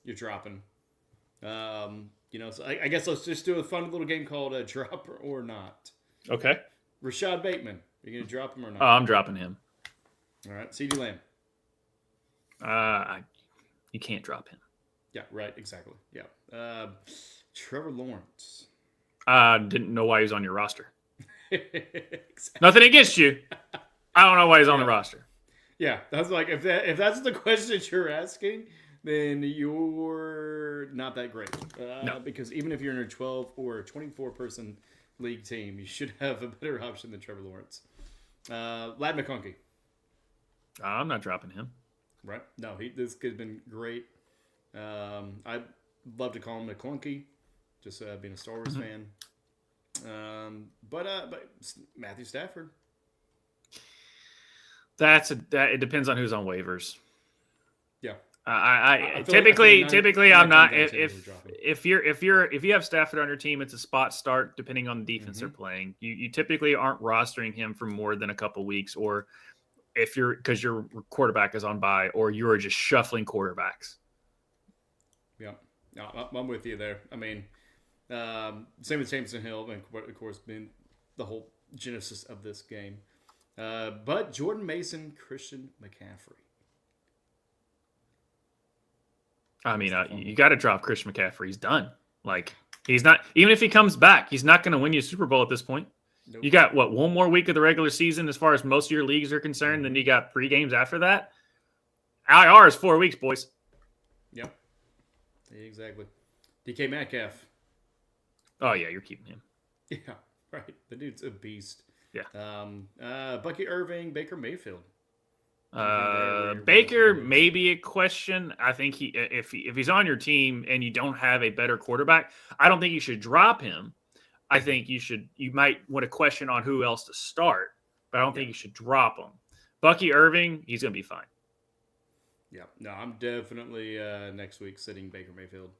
you're dropping. So I guess let's just do a fun little game called Drop or Not. Okay. Rashad Bateman. Are you going to drop him or not? Oh, I'm dropping him. All right. CeeDee Lamb. You can't drop him. Yeah, right. Exactly. Yeah. Trevor Lawrence. Didn't know why he was on your roster. Exactly. Nothing against you. I don't know why he's on the roster. Yeah. That's like, if that's the question you're asking, then you're not that great. No. Because even if you're in a 12 or a 24-person league team, you should have a better option than Trevor Lawrence. Lad McConkey. I'm not dropping him. Right? No, this kid's been great. I'd love to call him McClunky, just being a Star Wars fan. But Matthew Stafford. It depends on who's on waivers. Yeah. Typically I'm not. If you have Stafford on your team, it's a spot start depending on the defense they're playing. You typically aren't rostering him for more than a couple weeks, or because your quarterback is on bye, or you are just shuffling quarterbacks. Yeah, no, I'm with you there. I mean, same with Jameson Hill, and of course, been the whole genesis of this game. But Jordan Mason, Christian McCaffrey. I mean, you got to drop Christian McCaffrey. He's done. Like, he's not, even if he comes back, he's not going to win you a Super Bowl at this point. Nope. You got, one more week of the regular season as far as most of your leagues are concerned, then you got 3 games after that. IR is 4 weeks, boys. Yep. Exactly. DK Metcalf. Oh, yeah, you're keeping him. Yeah, right. The dude's a beast. Yeah. Bucky Irving, Baker Mayfield. Baker may be a question. I think if he's on your team and you don't have a better quarterback, I don't think you should drop him. I think you might want to question on who else to start, but I don't think you should drop him. Bucky Irving, he's going to be fine. Yeah, no, I'm definitely next week sitting Baker Mayfield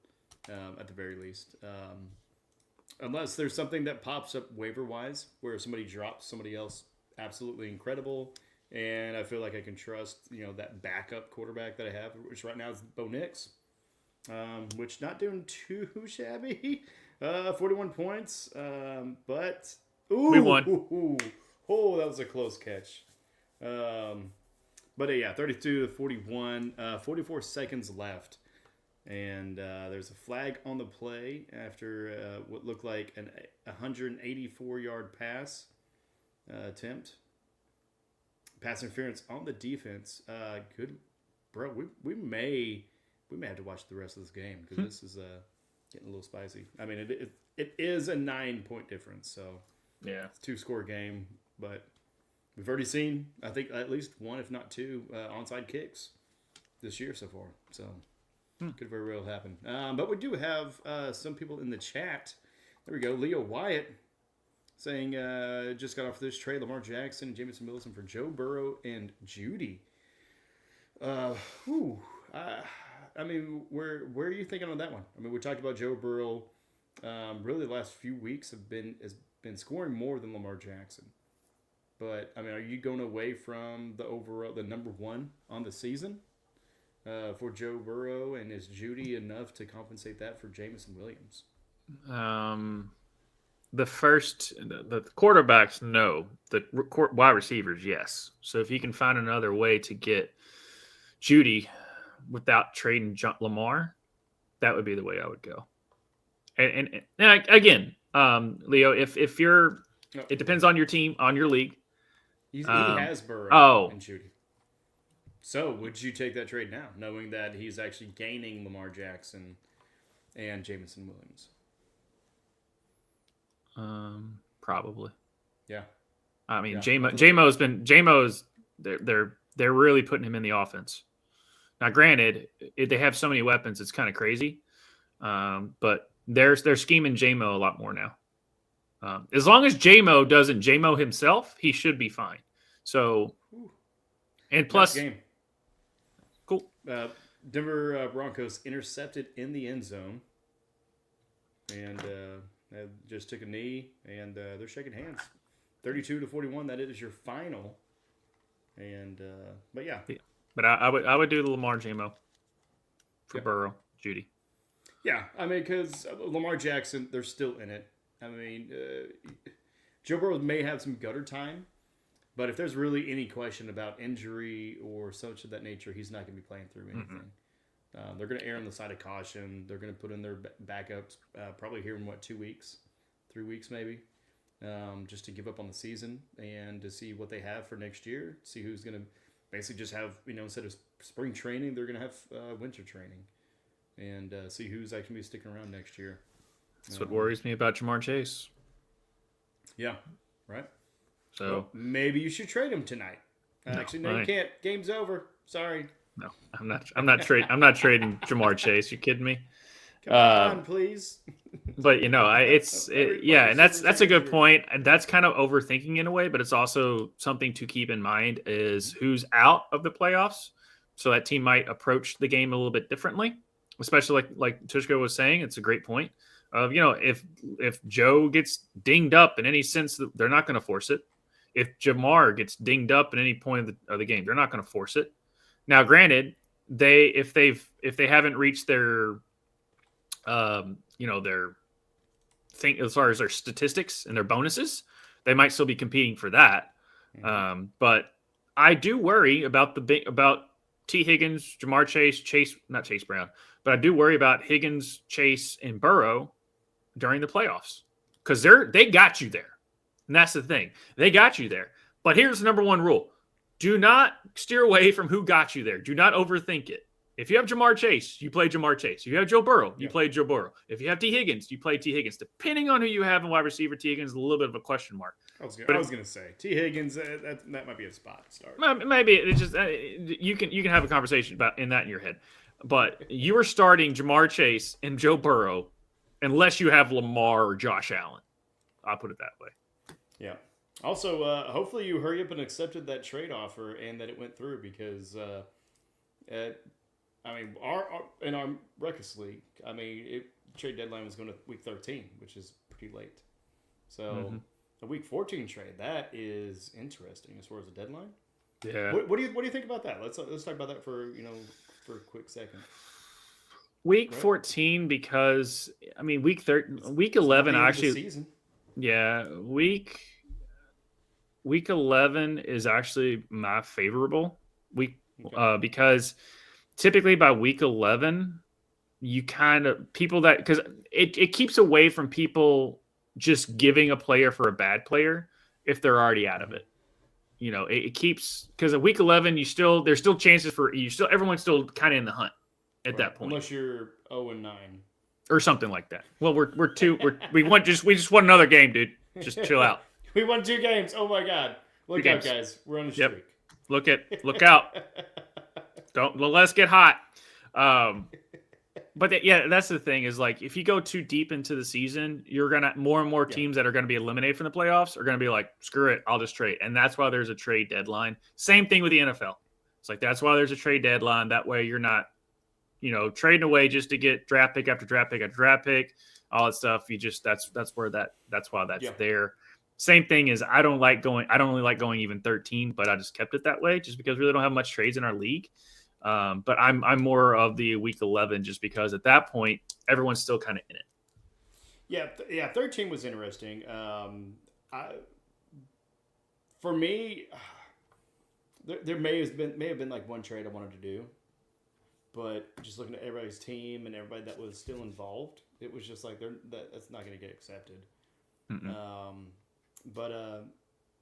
at the very least. Unless there's something that pops up waiver-wise where somebody drops somebody else absolutely incredible, and I feel like I can trust, that backup quarterback that I have, which right now is Bo Nix, which not doing too shabby. 41 points, but... Ooh, we won. Oh, that was a close catch. But yeah, 32 to 41, 44 seconds left. And there's a flag on the play after what looked like an 184-yard pass attempt. Pass interference on the defense. Good, bro. We may have to watch the rest of this game because this is getting a little spicy. I mean, it is a 9-point difference, so yeah, it's a 2-score game. But we've already seen, I think, at least 1, if not 2, onside kicks this year so far. So could very well happen. But we do have some people in the chat. There we go. Leo Wyatt saying just got off this trade. Lamar Jackson and Jameson Wilson for Joe Burrow and Judy. I mean, where are you thinking on that one? I mean, we talked about Joe Burrow. Really, the last few weeks has been scoring more than Lamar Jackson. But I mean, are you going away from the number 1 on the season for Joe Burrow, and is Judy enough to compensate that for Jameson Williams? The quarterbacks, no. The wide receivers, yes. So if you can find another way to get Judy without trading Lamar, that would be the way I would go. And again, Leo, if you're, it depends on your team, on your league. He has Burrow and Judy. So would you take that trade now, knowing that he's actually gaining Lamar Jackson and Jameson Williams? Probably. Yeah. I mean, JMO's they're really putting him in the offense. Now, granted, they have so many weapons, it's kind of crazy. But they're scheming JMO a lot more now. As long as JMO doesn't JMO himself, he should be fine. So, and plus, game. Cool. Denver Broncos intercepted in the end zone, and just took a knee, and they're shaking hands. 32 to 41. That is your final. And but yeah. But I would do the Lamar JMO for Burrow, Judy. Yeah, I mean, because Lamar Jackson, they're still in it. I mean, Joe Burrow may have some gutter time, but if there's really any question about injury or such of that nature, he's not going to be playing through anything. They're going to err on the side of caution. They're going to put in their backups probably here in, 2 weeks, 3 weeks maybe, just to give up on the season and to see what they have for next year, see who's going to basically just have, instead of spring training, they're going to have winter training, and see who's actually going to be sticking around next year. That's what worries me about Jamar Chase. Yeah, right. So well, maybe you should trade him tonight. Actually, no, you can't. Game's over. Sorry. No, I'm not trading Jamar Chase. You kidding me? Come on, please. But and that's a good point. And that's kind of overthinking in a way, but it's also something to keep in mind is who's out of the playoffs. So that team might approach the game a little bit differently, especially like Tvshka was saying. It's a great point. If Joe gets dinged up in any sense, they're not going to force it. If Jamar gets dinged up at any point of the game, they're not going to force it. Now, granted, if they haven't reached their their thing as far as their statistics and their bonuses, they might still be competing for that. But I do worry about T. Higgins, Jamar Chase, not Chase Brown, but I do worry about Higgins, Chase, and Burrow during the playoffs because they got you there. And that's the thing. They got you there. But here's the number one rule. Do not steer away from who got you there. Do not overthink it. If you have Jamar Chase, you play Jamar Chase. If you have Joe Burrow, you play Joe Burrow. If you have T. Higgins, you play T. Higgins. Depending on who you have in wide receiver, T. Higgins is a little bit of a question mark. I was going to say T. Higgins. That might be a spot to start. Maybe it's just you can have a conversation about in your head, but you are starting Jamar Chase and Joe Burrow unless you have Lamar or Josh Allen. I'll put it that way. Yeah. Also, hopefully you hurry up and accepted that trade offer and that it went through because, in our Ruckus League, trade deadline was going to week 13, which is pretty late. So a week 14 trade, that is interesting as far as the deadline. Yeah. What do you think about that? Let's talk about that for a quick second. Week 14 because week 11 actually season. Yeah, week 11 is actually my favorable week because typically by week 11 you kind of people that because it keeps away from people just giving a player for a bad player if they're already out of it. It keeps because at week 11 there's still chances for everyone's still kind of in the hunt at that point unless you're 0-9 or something like that. Well, we just won another game, dude. Just chill out. We won 2 games. Oh my God! Look out, guys. We're on a streak. Look out. Don't let us get hot. But that's the thing is like if you go too deep into the season, you're gonna more and more teams that are gonna be eliminated from the playoffs are gonna be like, screw it, I'll just trade, and that's why there's a trade deadline. Same thing with the NFL. It's like that's why there's a trade deadline. That way you're not, trading away just to get draft pick after draft pick after draft pick, all that stuff. You just that's why that's there. Same thing is I don't really like going even 13, but I just kept it that way just because we really don't have much trades in our league. But I'm more of the week 11 just because at that point everyone's still kind of in it. Yeah. 13 was interesting. For me, there may have been like one trade I wanted to do, but just looking at everybody's team and everybody that was still involved, it was just like that's not going to get accepted. But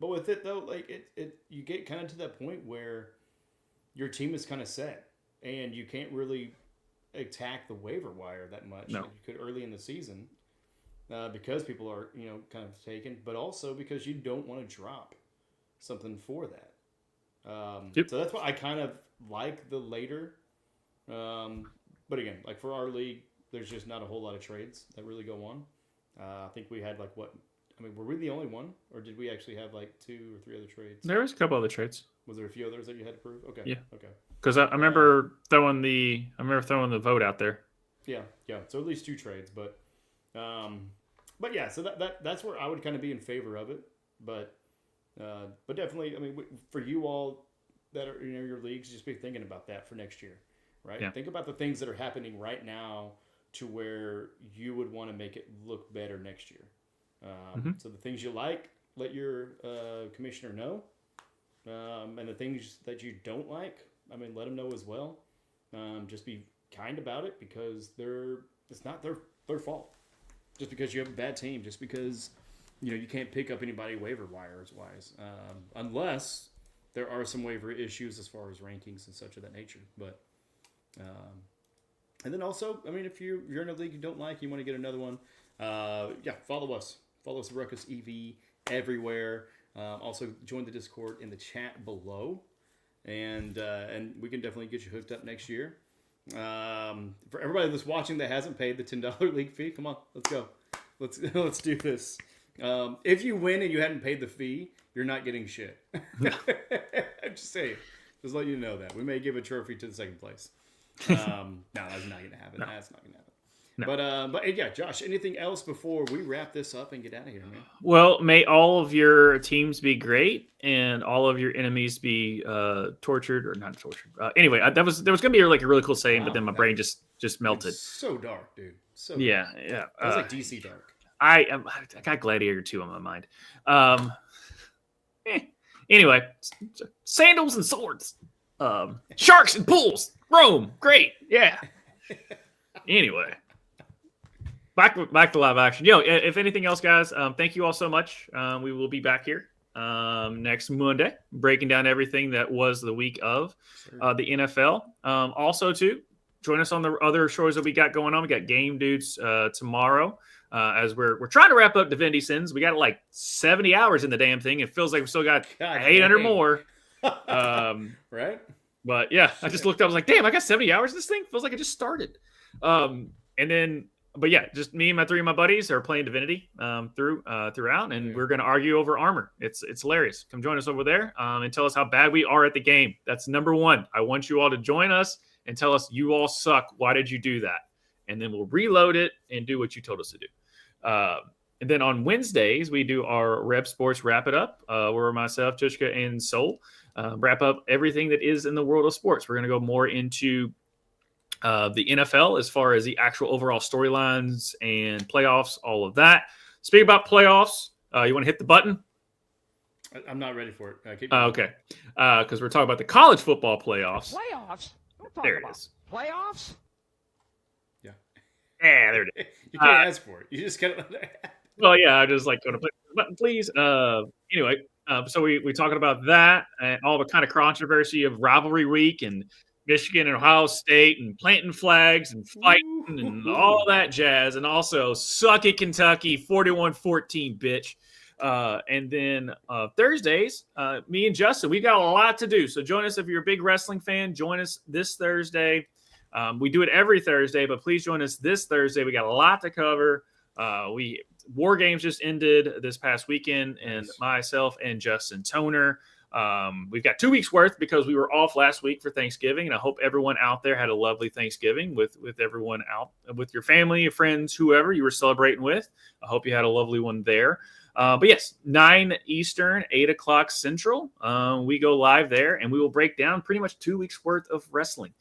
with it though, like it you get kind of to that point where your team is kind of set and you can't really attack the waiver wire that much like you could early in the season because people are kind of taken, but also because you don't want to drop something for that. So that's why I kind of like the later. But again, like for our league, there's just not a whole lot of trades that really go on. I think we had were we the only one, or did we actually have like 2 or 3 other trades? There was a couple other trades. Was there a few others that you had to prove? Okay. Yeah. Okay. Because I remember throwing the vote out there. Yeah. So at least 2 trades, but yeah. So that's where I would kind of be in favor of it, but definitely, for you all that are in your leagues, just be thinking about that for next year, right? Yeah. Think about the things that are happening right now to where you would want to make it look better next year. So the things you like, let your commissioner know. And the things that you don't like, let them know as well. Just be kind about it because it's not their fault. Just because you have a bad team, just because you can't pick up anybody waiver wires wise, unless there are some waiver issues as far as rankings and such of that nature. But and then also, if you're in a league you don't like, you want to get another one, follow us. Follow us at Ruckus EV everywhere. Also, join the Discord in the chat below, and we can definitely get you hooked up next year. For everybody that's watching that hasn't paid the $10 league fee, come on, let's go. Let's do this. If you win and you hadn't paid the fee, you're not getting shit. I'm just saying. Just let you know that we may give a trophy to the second place. No, that's not gonna happen. No. That's not gonna happen. No. But yeah, Josh, anything else before we wrap this up and get out of here, man? Well, may all of your teams be great and all of your enemies be tortured or not tortured. Anyway, there was going to be like a really cool saying, but then my brain just melted. So dark, dude. So yeah, dark. yeah. It was like DC dark. I got Gladiator 2 on my mind. Anyway, sandals and swords. Sharks and pools. Rome. Great. Yeah. Anyway. Back to live action. If anything else, guys, thank you all so much. We will be back here next Monday, breaking down everything that was the week of the NFL. Also, too, join us on the other shows that we got going on. We got Game Dudes tomorrow. As we're trying to wrap up Divinity Sins. We got like 70 hours in the damn thing. It feans like we still got 800 more. Right? But yeah, I just looked up. I was like, damn, I got 70 hours in this thing. Feels like it just started. But yeah, just me and my 3 of my buddies are playing Divinity throughout, and we're going to argue over armor. It's hilarious. Come join us over there and tell us how bad we are at the game. That's number one. I want you all to join us and tell us you all suck. Why did you do that? And then we'll reload it and do what you told us to do. And then on Wednesdays, we do our Rev Sports Wrap It Up, where myself, Tvshka, and Soul wrap up everything that is in the world of sports. We're going to go more into the NFL as far as the actual overall storylines and playoffs, all of that. Speaking about playoffs, you want to hit the button? I'm not ready for it. Okay. Because we're talking about the college football playoffs. Playoffs? There it is. Playoffs? Yeah, there it is. You can't ask for it. You just gotta. Well, yeah, I just like going to play the button, please. Anyway, so we're talking about that and all the kind of controversy of rivalry week and Michigan and Ohio State and planting flags and fighting and all that jazz. And also, suck it, Kentucky, 41-14, bitch. And then Thursdays, me and Justin, we got a lot to do. So join us if you're a big wrestling fan. Join us this Thursday. We do it every Thursday, but please join us this Thursday. We got a lot to cover. War Games just ended this past weekend, and myself and Justin Toner. We've got 2 weeks worth because we were off last week for Thanksgiving, and I hope everyone out there had a lovely Thanksgiving with everyone out, with your family, your friends, whoever you were celebrating with. I hope you had a lovely one there. But yes, 9 Eastern, 8 o'clock Central. We go live there, and we will break down pretty much 2 weeks worth of wrestling.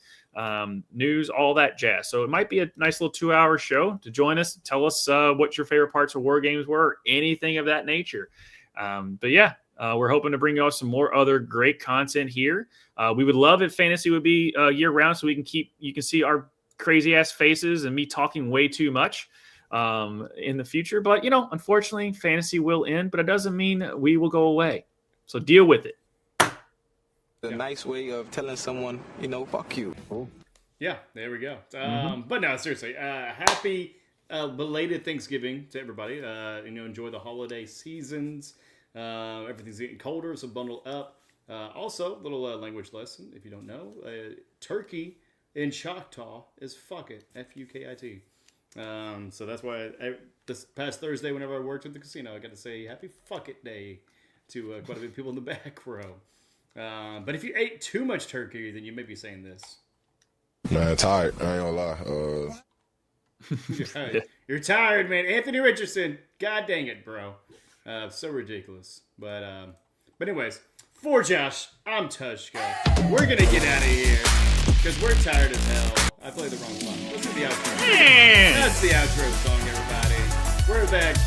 News, all that jazz. So it might be a nice little 2-hour show to join us. Tell us what your favorite parts of War Games were, or anything of that nature. But yeah, we're hoping to bring you all some more other great content here. We would love if fantasy would be year round, so you can see our crazy ass faces and me talking way too much in the future. But unfortunately, fantasy will end, but it doesn't mean we will go away. So deal with it. A nice way of telling someone, fuck you. Yeah, there we go. But no, seriously, happy belated Thanksgiving to everybody. Enjoy the holiday seasons. Everything's getting colder, so bundle up. Also, little language lesson, if you don't know. Turkey in Choctaw is fuck it, F-U-K-I-T. So that's why this past Thursday, whenever I worked at the casino, I got to say happy fuck it day to quite a few people in the back row. But if you ate too much turkey, then you may be saying this. Man, tired. I ain't gonna lie. You're tired, man. Anthony Richardson. God dang it, bro. So ridiculous. But anyways, for Josh, I'm Tvshka. We're gonna get out of here because we're tired as hell. I played the wrong song. Let's do the outro. That's the outro song, everybody. We're back.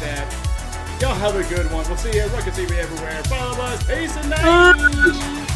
Y'all have a good one. We'll see you at Ruckus TV everywhere. Follow us. Peace and night.